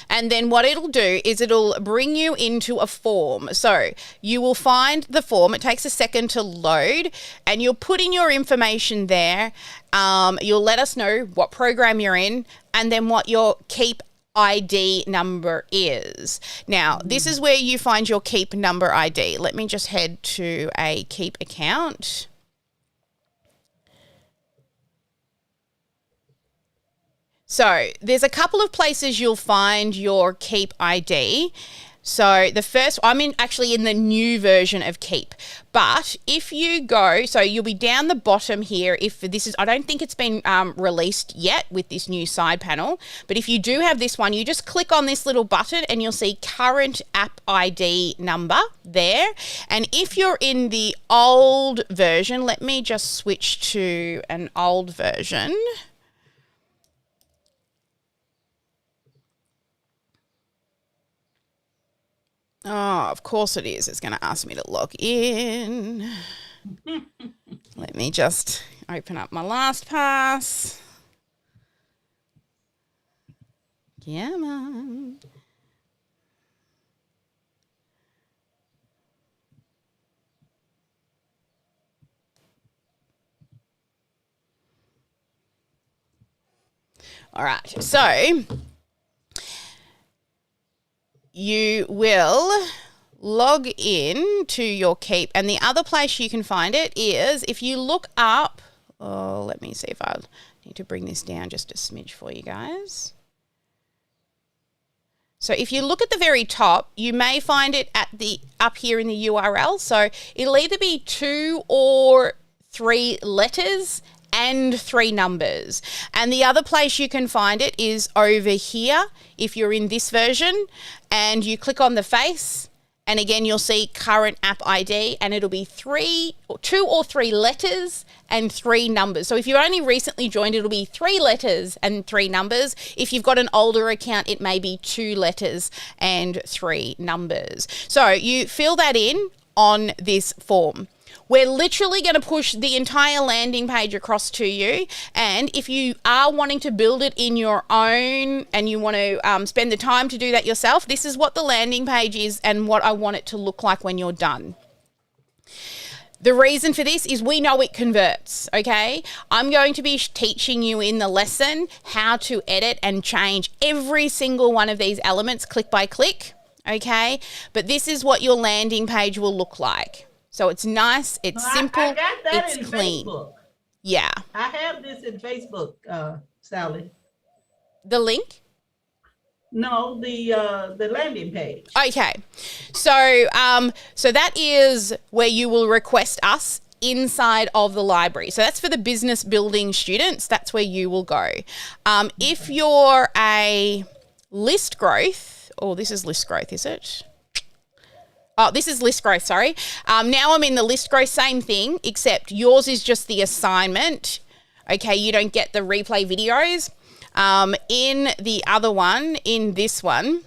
And then what it'll do is it'll bring you into a form. So you will find the form. It takes a second to load and you'll put in your information there. You'll let us know what program you're in and then what your Keep ID number is. Now, this is where you find your Keep number ID. Let me just head to a Keep account. So there's a couple of places you'll find your Keep ID. So the first, actually in the new version of Keep, but if you go, so you'll be down the bottom here. If this is, I don't think it's been released yet with this new side panel, but if you do have this one, you just click on this little button and you'll see current app ID number there. And if you're in the old version, let me just switch to an old version. Oh, of course it is. It's going to ask me to log in. Let me just open up my LastPass. Come on. All right, so you will log in to your Keep, and the other place you can find it is if you look up, let me see if I need to bring this down just a smidge for you guys. So if you look at the very top, you may find it at the up here in the URL. So it'll either be 2 or 3 letters and 3 numbers. And the other place you can find it is over here if you're in this version, and you click on the face, and again you'll see current app ID, and it'll be 2 or 3 letters and 3 numbers. So if you only recently joined, it'll be 3 letters and 3 numbers. If you've got an older account, it may be 2 letters and 3 numbers. So you fill that in on this form. We're literally going to push the entire landing page across to you. And if you are wanting to build it in your own and you want to spend the time to do that yourself, this is what the landing page is and what I want it to look like when you're done. The reason for this is we know it converts, okay? I'm going to be teaching you in the lesson how to edit and change every single one of these elements click by click, okay? But this is what your landing page will look like. So it's nice, it's simple, I got that it's in clean. Facebook. Yeah. I have this in Facebook, Sally. The link? No, the landing page. Okay. So so that is where you will request us inside of the library. So that's for the business building students. That's where you will go. If you're a list growth, this is list growth, is it? Oh, this is list growth, sorry. Now I'm in the list growth, same thing, except yours is just the assignment. Okay, you don't get the replay videos. In the other one, in this one,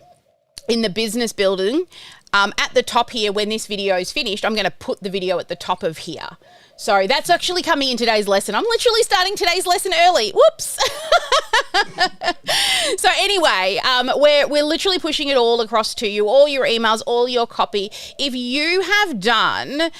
in the business building, at the top here, when this video is finished, I'm going to put the video at the top of here. So that's actually coming in today's lesson. I'm literally starting today's lesson early. Whoops. So anyway, we're literally pushing it all across to you, all your emails, all your copy. If you have done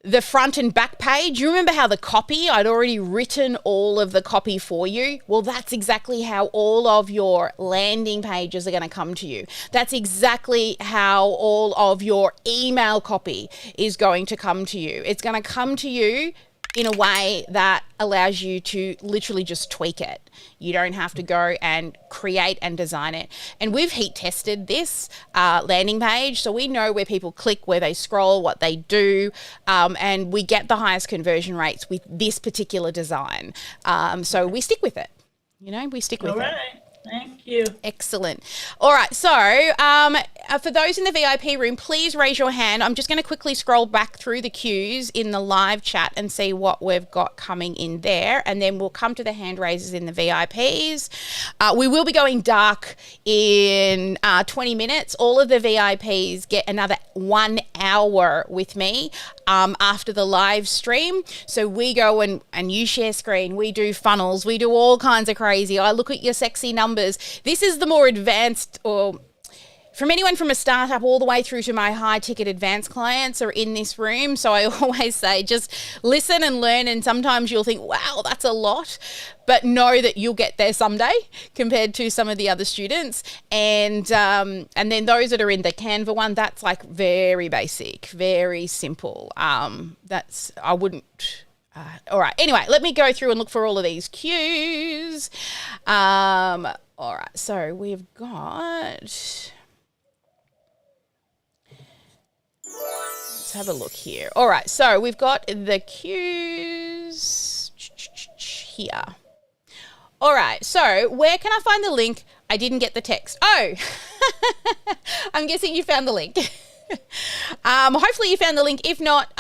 the front and back page, you remember how the copy, I'd already written all of the copy for you? Well, that's exactly how all of your landing pages are going to come to you. That's exactly how all of your email copy is going to come to you. It's going to come to you in a way that allows you to literally just tweak it. You don't have to go and create and design it. And we've heat tested this landing page, so we know where people click, where they scroll, what they do, and we get the highest conversion rates with this particular design. So we stick with it. We stick with it. All right. Thank you. Excellent. All right. So for those in the VIP room, please raise your hand. I'm just going to quickly scroll back through the queues in the live chat and see what we've got coming in there. And then we'll come to the hand raisers in the VIPs. We will be going dark in 20 minutes. All of the VIPs get another 1 hour with me after the live stream. So we go and you share screen. We do funnels. We do all kinds of crazy. I look at your sexy numbers. This is the more advanced, or from anyone from a startup all the way through to my high ticket advanced clients are in this room. So I always say, just listen and learn. And sometimes you'll think, wow, that's a lot, but know that you'll get there someday compared to some of the other students. And then those that are in the Canva one, that's like very basic, very simple. I wouldn't. All right. Anyway, let me go through and look for all of these cues. All right. So we've got. Let's have a look here. All right. So we've got the cues here. All right. So where can I find the link? I didn't get the text. Oh, I'm guessing you found the link. Hopefully you found the link. If not,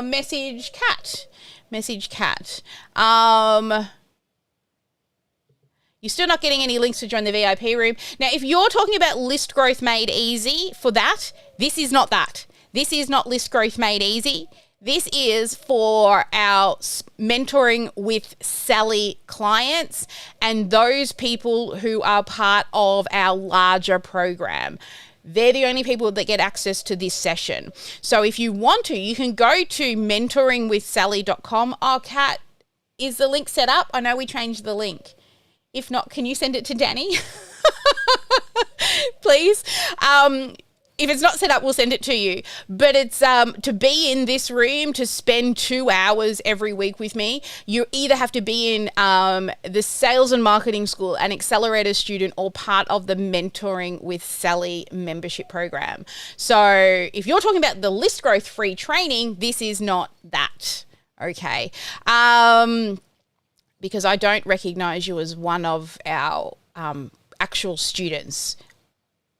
message Kat. You're still not getting any links to join the VIP room. Now, if you're talking about list growth made easy for that, this is not that. This is not list growth made easy. This is for our mentoring with Sally clients and those people who are part of our larger program. They're the only people that get access to this session. So if you want to, you can go to mentoringwithsally.com. Oh, Kat, is the link set up? I know we changed the link. If not, can you send it to Danny? Please. If it's not set up, we'll send it to you. But it's to be in this room, to spend 2 hours every week with me, you either have to be in the Sales and Marketing School, an accelerator student, or part of the Mentoring with Sally membership program. So if you're talking about the list growth free training, this is not that. Okay. Because I don't recognize you as one of our actual students.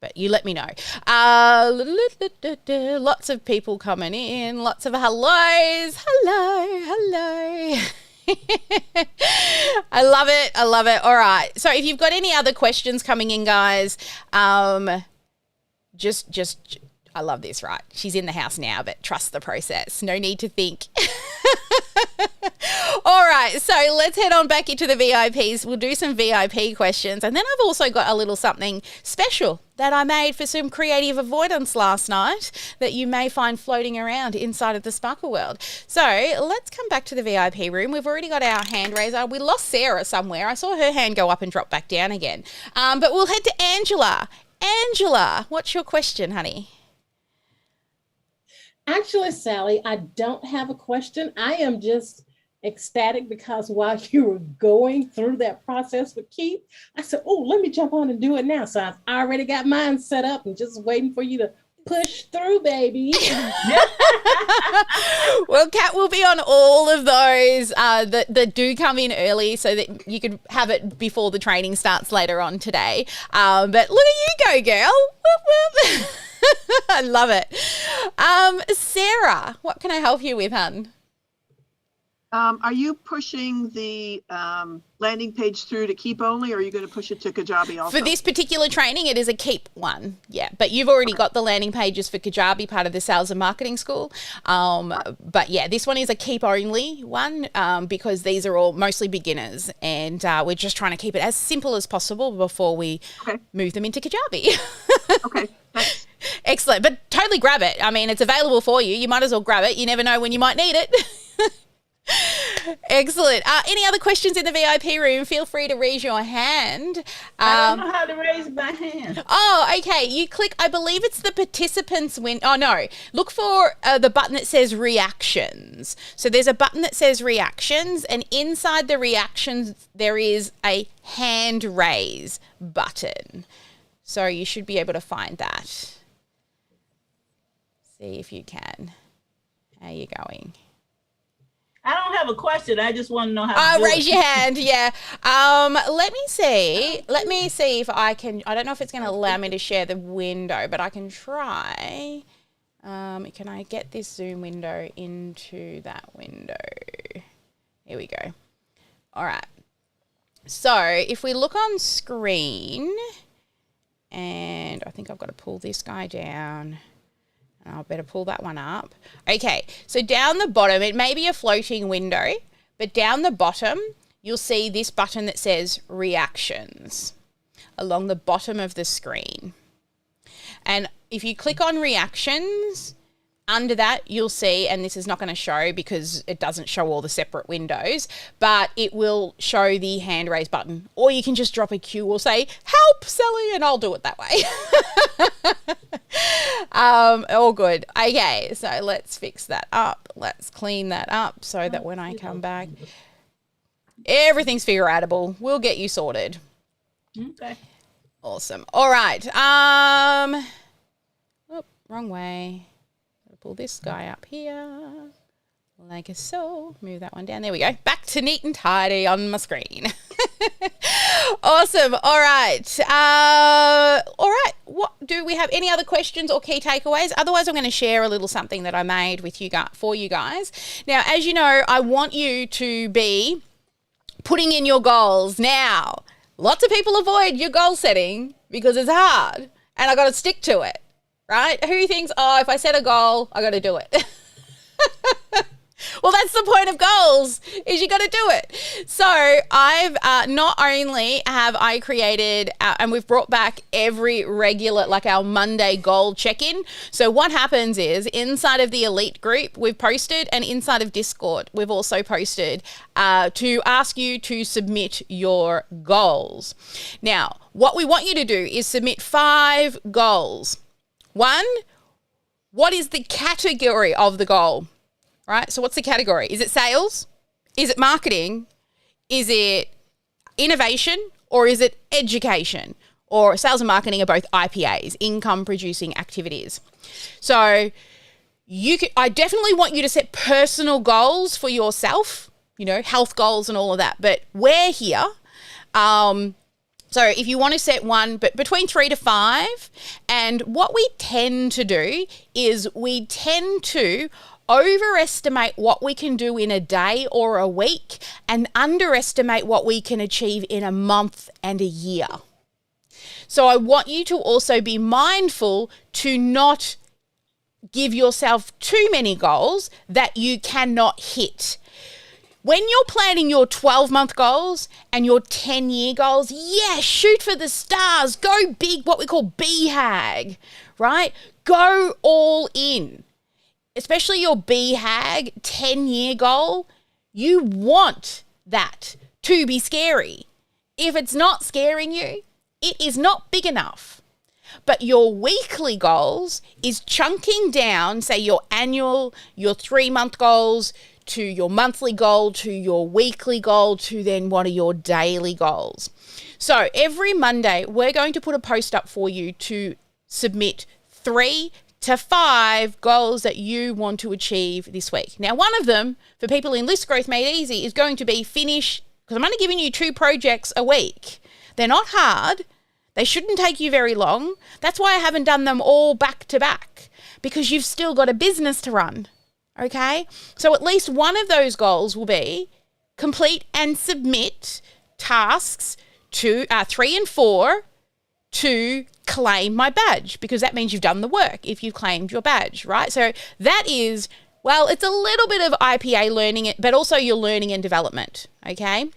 But you let me know. Lots of people coming in. Lots of hellos. Hello. I love it. All right. So if you've got any other questions coming in, guys, just I love this, right? She's in the house now, but trust the process. No need to think. All right, so let's head on back into the VIPs. We'll do some VIP questions. And then I've also got a little something special that I made for some creative avoidance last night that you may find floating around inside of the Sparkle world. So let's come back to the VIP room. We've already got our hand raiser. We lost Sarah somewhere. I saw her hand go up and drop back down again. But we'll head to Angela. Angela, what's your question, honey? Actually, Sally, I don't have a question. I am just ecstatic because while you were going through that process with Keith, I said, oh, let me jump on and do it now. So I've already got mine set up and just waiting for you to push through, baby. Well, Kat will be on all of those that do come in early so that you can have it before the training starts later on today. But look at you go, girl. Whoop, whoop. I love it. Sarah, what can I help you with, hun? Are you pushing the landing page through to Keep only, or are you going to push it to Kajabi also? For this particular training, it is a Keep one. Yeah, but you've already got the landing pages for Kajabi, part of the sales and marketing school. But yeah, this one is a Keep only one because these are all mostly beginners, and we're just trying to keep it as simple as possible before we move them into Kajabi. Okay, thanks. Excellent, but totally grab it. I mean, it's available for you. You might as well grab it. You never know when you might need it. Excellent. Any other questions in the VIP room? Feel free to raise your hand. I don't know how to raise my hand. Oh, okay. You click, I believe it's the participants oh no, look for the button that says reactions. So there's a button that says reactions, and inside the reactions there is a hand raise button. So you should be able to find that. See if you can. How are you going? I don't have a question. I just want to know how to do raise your hand, yeah. Let me see. Let me see if I can. I don't know if it's going to allow me to share the window, but I can try. Can I get this Zoom window into that window? Here we go. All right. So if we look on screen, and I think I've got to pull this guy down. I'll better pull that one up. Okay, so down the bottom, it may be a floating window, but down the bottom, you'll see this button that says reactions along the bottom of the screen. And if you click on reactions, under that you'll see, and this is not going to show because it doesn't show all the separate windows, but it will show the hand raise button, or you can just drop a cue or say, help Sally, and I'll do it that way. All good. Okay, so let's fix that up. Let's clean that up so that when I come back, everything's figure-outable. We'll get you sorted. Okay. Awesome. All right. Wrong way. Pull this guy up here, like so. Move that one down. There we go. Back to neat and tidy on my screen. Awesome. All right. What do we have? Any other questions or key takeaways? Otherwise, I'm going to share a little something that I made with you guys, for you guys. Now, as you know, I want you to be putting in your goals. Now, lots of people avoid your goal setting because it's hard, and I got to stick to it. Right? Who thinks, oh, if I set a goal, I got to do it? Well, that's the point of goals, is you got to do it. So I've not only have I created, and we've brought back every regular, like our Monday goal check-in. So what happens is inside of the elite group, we've posted, and inside of Discord, we've also posted to ask you to submit your goals. Now, what we want you to do is submit 5 goals. 1, what is the category of the goal? Right? So what's the category? Is it sales? Is it marketing? Is it innovation? Or is it education? Or sales and marketing are both IPAs, income producing activities. So I definitely want you to set personal goals for yourself, health goals and all of that. But we're here. So if you want to set one, but between 3 to 5, and what we tend to do is we tend to overestimate what we can do in a day or a week and underestimate what we can achieve in a month and a year. So I want you to also be mindful to not give yourself too many goals that you cannot hit. When you're planning your 12-month goals and your 10-year goals, shoot for the stars. Go big, what we call BHAG, right? Go all in. Especially your BHAG 10-year goal, you want that to be scary. If it's not scaring you, it is not big enough. But your weekly goals is chunking down, say your annual, your 3-month goals, to your monthly goal, to your weekly goal, to then what are your daily goals. So every Monday, we're going to put a post up for you to submit 3 to 5 goals that you want to achieve this week. Now, one of them for people in List Growth Made Easy is going to be finish, because I'm only giving you 2 projects a week. They're not hard. They shouldn't take you very long. That's why I haven't done them all back to back, because you've still got a business to run. Okay? So at least one of those goals will be complete and submit tasks to 3 and 4 to claim my badge, because that means you've done the work if you've claimed your badge, right? So that is, well, it's a little bit of IPA learning, but also your learning and development, okay?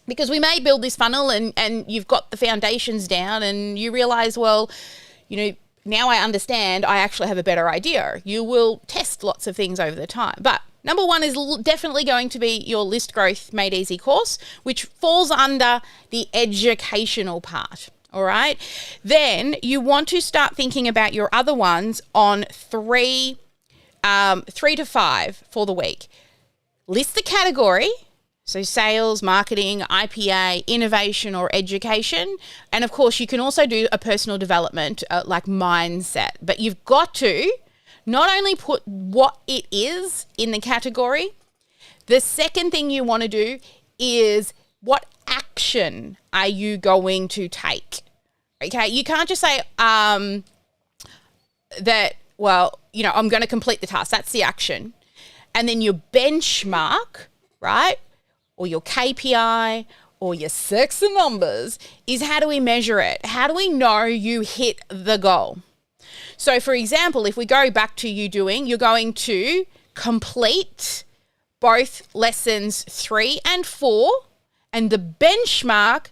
Because we may build this funnel and you've got the foundations down and you realize, well, you know, now I understand, I actually have a better idea. You will test lots of things over the time. But number 1 is definitely going to be your List Growth Made Easy course, which falls under the educational part. All right. Then you want to start thinking about your other ones on 3 to 5 for the week. List the category. So sales, marketing, IPA, innovation, or education. And of course, you can also do a personal development like mindset. But you've got to not only put what it is in the category, the second thing you want to do is what action are you going to take? Okay, you can't just say that, well, you know, I'm going to complete the task. That's the action. And then your benchmark, right, or your KPI or your sexy numbers is how do we measure it? How do we know you hit the goal? So, for example, if we go back to you're going to complete both lessons 3 and 4, and the benchmark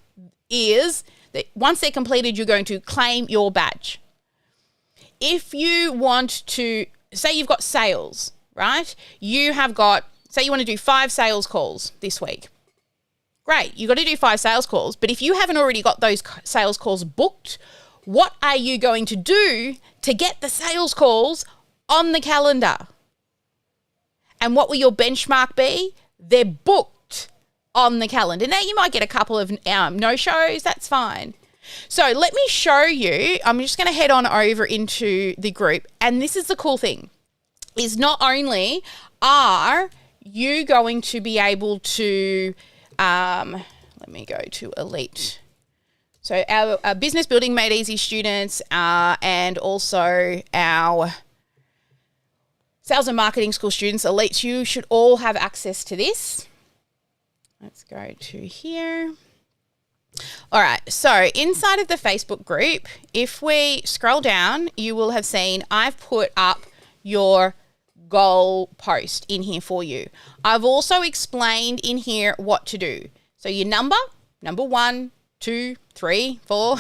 is that once they're completed, you're going to claim your badge. If you want to, say you've got sales, right? You have got, say you want to do 5 sales calls this week. Great, you've got to do 5 sales calls, but if you haven't already got those sales calls booked, what are you going to do to get the sales calls on the calendar? And what will your benchmark be? They're booked on the calendar. Now, you might get a couple of no-shows, that's fine. So let me show you, I'm just going to head on over into the group, and this is the cool thing, is not only are you going to be able to, let me go to Elite. So our Business Building Made Easy students and also our Sales and Marketing School students, Elites, you should all have access to this. Let's go to here. All right, so inside of the Facebook group, if we scroll down, you will have seen I've put up your goal post in here for you. I've also explained in here what to do. So your number 1, 2, 3, 4,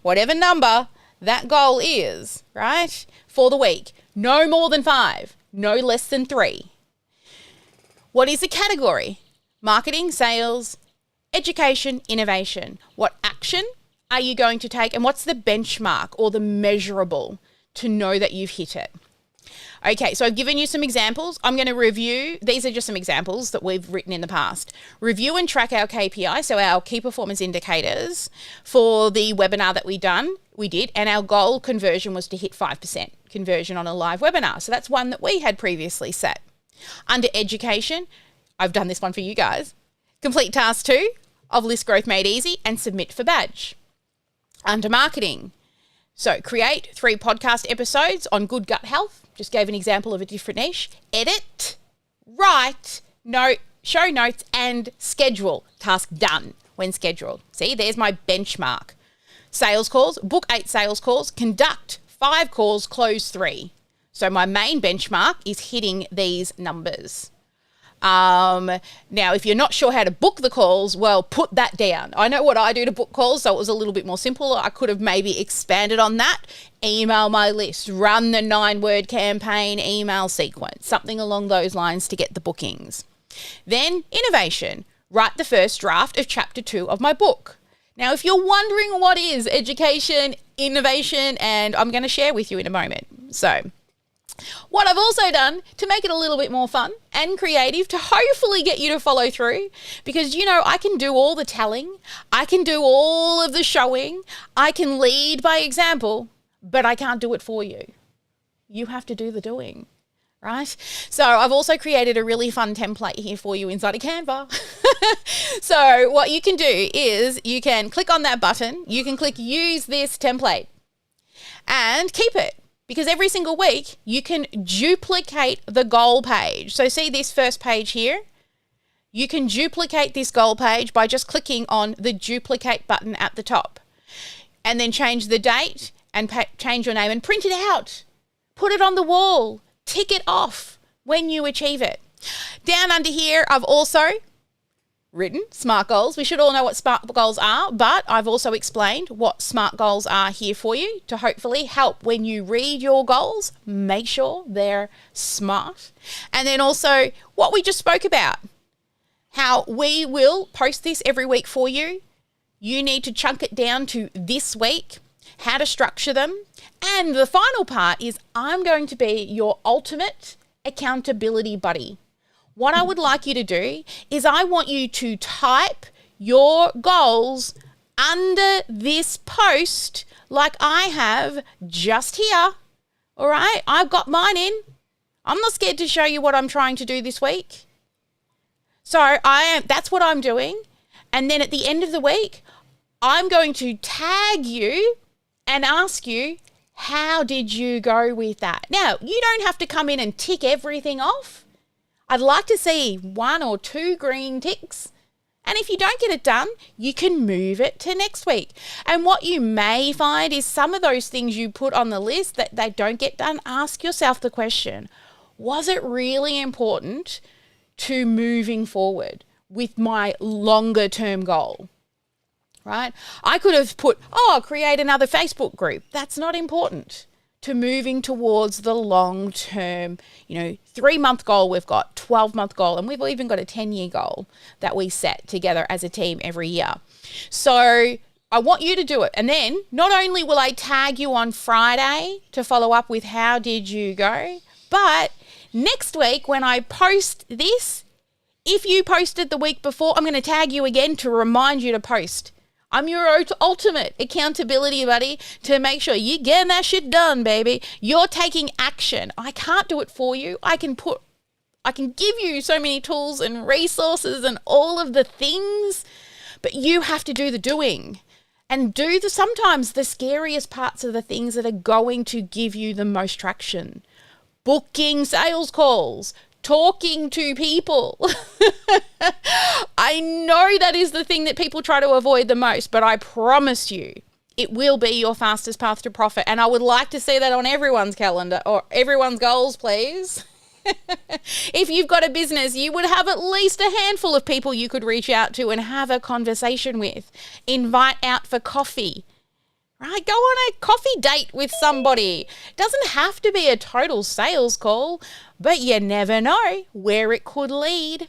whatever number that goal is, right, for the week. No more than 5, no less than 3. What is the category? Marketing, sales, education, innovation. What action are you going to take, and what's the benchmark or the measurable to know that you've hit it? Okay, so I've given you some examples. I'm going to review. These are just some examples that we've written in the past. Review and track our KPI, so our key performance indicators for the webinar that we did, and our goal conversion was to hit 5% conversion on a live webinar. So that's one that we had previously set. Under education, I've done this one for you guys. Complete task 2 of List Growth Made Easy and submit for badge. Under marketing, so create 3 podcast episodes on good gut health. Just gave an example of a different niche. Edit, write, note, show notes, and schedule. Task done when scheduled. See, there's my benchmark. Sales calls, book 8 sales calls, conduct 5 calls, close 3. So my main benchmark is hitting these numbers. Now, if you're not sure how to book the calls, well, put that down. I know what I do to book calls, so it was a little bit more simple. I could have maybe expanded on that. Email my list, run the 9-word campaign email sequence, something along those lines to get the bookings. Then innovation, write the first draft of chapter 2 of my book. Now, if you're wondering what is education, innovation, and I'm going to share with you in a moment. So, what I've also done to make it a little bit more fun and creative to hopefully get you to follow through, because, you know, I can do all the telling, I can do all of the showing, I can lead by example, but I can't do it for you. You have to do the doing, right? So I've also created a really fun template here for you inside of Canva. So what you can do is you can click on that button, you can click use this template and keep it. Because every single week you can duplicate the goal page. So see this first page here? You can duplicate this goal page by just clicking on the duplicate button at the top. And then change the date and change your name and print it out. Put it on the wall. Tick it off when you achieve it. Down under here, I've also written SMART goals. We should all know what SMART goals are, but I've also explained what SMART goals are here for you to hopefully help when you read your goals, make sure they're SMART. And then also what we just spoke about, how we will post this every week for you. You need to chunk it down to this week, how to structure them. And the final part is I'm going to be your ultimate accountability buddy. What I would like you to do is I want you to type your goals under this post like I have just here. All right, I've got mine in. I'm not scared to show you what I'm trying to do this week. So that's what I'm doing. And then at the end of the week, I'm going to tag you and ask you, how did you go with that? Now, you don't have to come in and tick everything off. I'd like to see 1 or 2 green ticks. And if you don't get it done, you can move it to next week. And what you may find is some of those things you put on the list that they don't get done, ask yourself the question, was it really important to moving forward with my longer term goal? Right? I could have put, create another Facebook group. That's not important to moving towards the long-term, 3-month goal we've got, 12-month goal, and we've even got a 10-year goal that we set together as a team every year. So I want you to do it. And then not only will I tag you on Friday to follow up with how did you go, but next week when I post this, if you posted the week before, I'm going to tag you again to remind you to post. I'm your ultimate accountability buddy to make sure you're getting that shit done, baby. You're taking action. I can't do it for you. I can give you so many tools and resources and all of the things, but you have to do the doing and do sometimes the scariest parts of the things that are going to give you the most traction. Booking sales calls, talking to people. I know that is the thing that people try to avoid the most, but I promise you it will be your fastest path to profit. And I would like to see that on everyone's calendar or everyone's goals, please. If you've got a business, you would have at least a handful of people you could reach out to and have a conversation with. Invite out for coffee. Right? Go on a coffee date with somebody. It doesn't have to be a total sales call, but you never know where it could lead.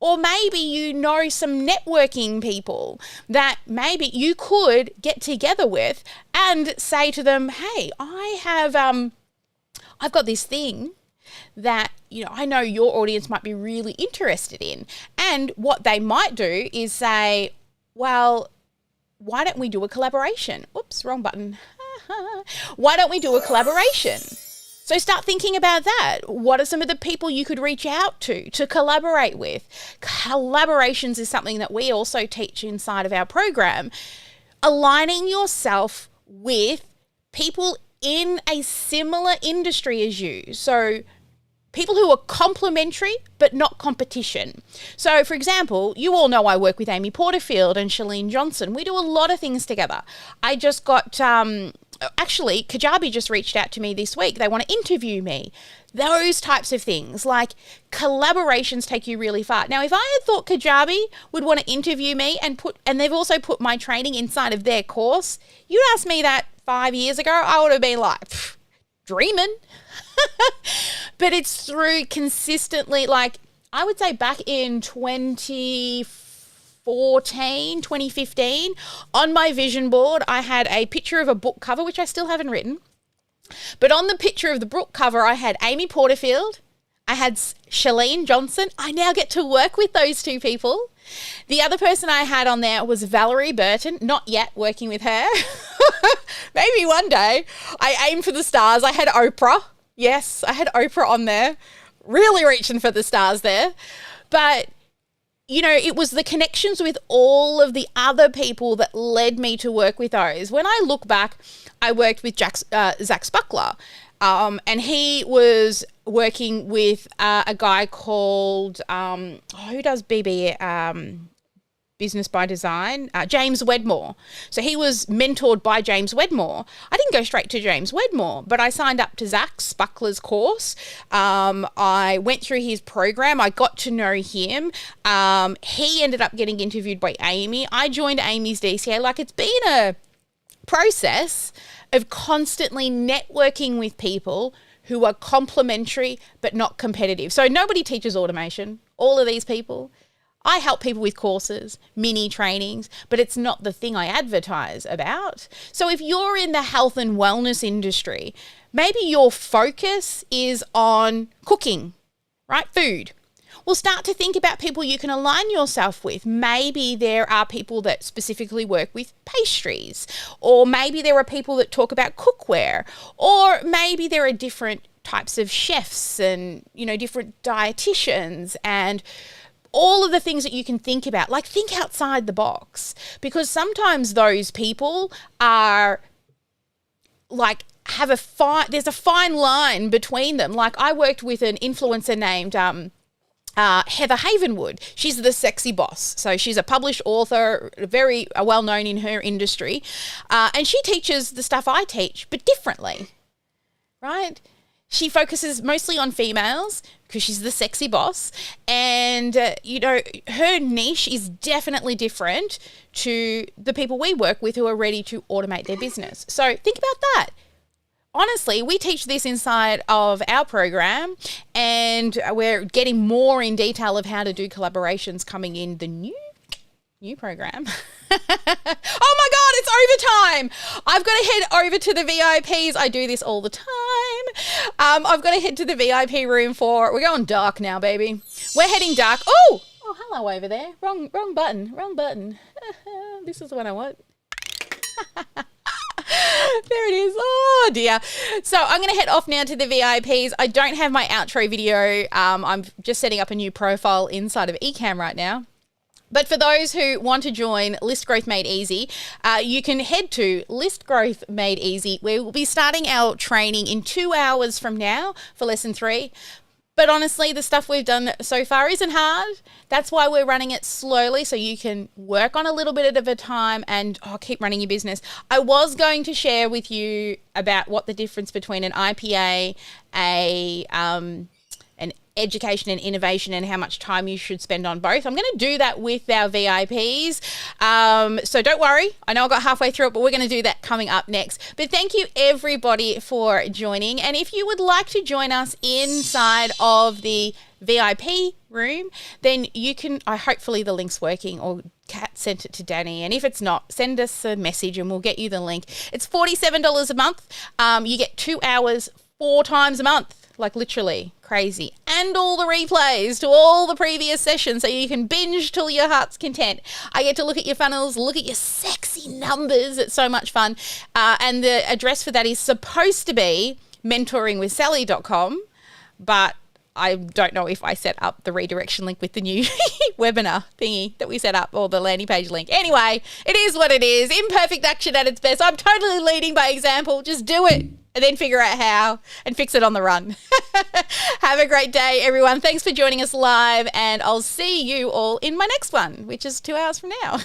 Or maybe you know some networking people that maybe you could get together with and say to them, hey, I've got this thing that, I know your audience might be really interested in. And what they might do is say, well, why don't we do a collaboration? Oops, wrong button. Why don't we do a collaboration? So start thinking about that. What are some of the people you could reach out to collaborate with? Collaborations is something that we also teach inside of our program. Aligning yourself with people in a similar industry as you. So people who are complementary but not competition. So, for example, you all know I work with Amy Porterfield and Shalene Johnson. We do a lot of things together. I just got, actually, Kajabi just reached out to me this week. They want to interview me. Those types of things, like collaborations take you really far. Now, if I had thought Kajabi would want to interview me and they've also put my training inside of their course, you'd ask me that 5 years ago, I would have been like, dreaming. But it's through consistently, like I would say back in 2014, 2015. On my vision board, I had a picture of a book cover, which I still haven't written. But on the picture of the book cover, I had Amy Porterfield. I had Shalene Johnson. I now get to work with those two people. The other person I had on there was Valerie Burton. Not yet working with her. Maybe one day. I aim for the stars. I had Oprah. Yes, I had Oprah on there. Really reaching for the stars there. But, you know, it was the connections with all of the other people that led me to work with those. When I look back, I worked with Zach Spuckler. And he was working with a guy called, who does BB, Business by Design, James Wedmore. So he was mentored by James Wedmore. I didn't go straight to James Wedmore, but I signed up to Zach Spuckler's course. I went through his program. I got to know him. He ended up getting interviewed by Amy. I joined Amy's DCA. Like, it's been a process of constantly networking with people who are complementary but not competitive. So nobody teaches automation. All of these people. I help people with courses, mini trainings, but it's not the thing I advertise about. So if you're in the health and wellness industry, maybe your focus is on cooking, right? Food. Well, start to think about people you can align yourself with. Maybe there are people that specifically work with pastries, or maybe there are people that talk about cookware, or maybe there are different types of chefs and, you know, different dietitians and all of the things that you can think about. Like, think outside the box, because sometimes those people are like, there's a fine line between them. Like, I worked with an influencer named, Heather Havenwood. She's the sexy boss. So she's a published author, very well known in her industry. And she teaches the stuff I teach, but differently, right? She focuses mostly on females because she's the sexy boss. And, you know, her niche is definitely different to the people we work with who are ready to automate their business. So think about that. Honestly, we teach this inside of our program, and we're getting more in detail of how to do collaborations coming in the new program. Oh my God, it's overtime. I've got to head over to the VIPs. I do this all the time. I've got to head to the VIP room we're going dark now, baby. We're heading dark. Oh, hello over there. Wrong button. This is the one I want. There it is. Oh dear. So I'm going to head off now to the VIPs. I don't have my outro video. I'm just setting up a new profile inside of Ecamm right now. But for those who want to join List Growth Made Easy, you can head to List Growth Made Easy. We will be starting our training in 2 hours from now for lesson 3. But honestly, the stuff we've done so far isn't hard. That's why we're running it slowly, so you can work on a little bit at a time and keep running your business. I was going to share with you about what the difference between an IPA, an education and innovation, and how much time you should spend on both. I'm going to do that with our VIPs. So don't worry. I know I got halfway through it, but we're going to do that coming up next. But thank you everybody for joining. And if you would like to join us inside of the VIP room, then you can, hopefully the link's working, or Kat sent it to Danny. And if it's not, send us a message and we'll get you the link. It's $47 a month. You get 2 hours 4 times a month. Like, literally crazy. And all the replays to all the previous sessions, so you can binge till your heart's content. I get to look at your funnels, look at your sexy numbers. It's so much fun. And the address for that is supposed to be mentoringwithsally.com, but I don't know if I set up the redirection link with the new webinar thingy that we set up, or the landing page link. Anyway, it is what it is. Imperfect action at its best. I'm totally leading by example. Just do it and then figure out how and fix it on the run. Have a great day, everyone. Thanks for joining us live, and I'll see you all in my next one, which is 2 hours from now.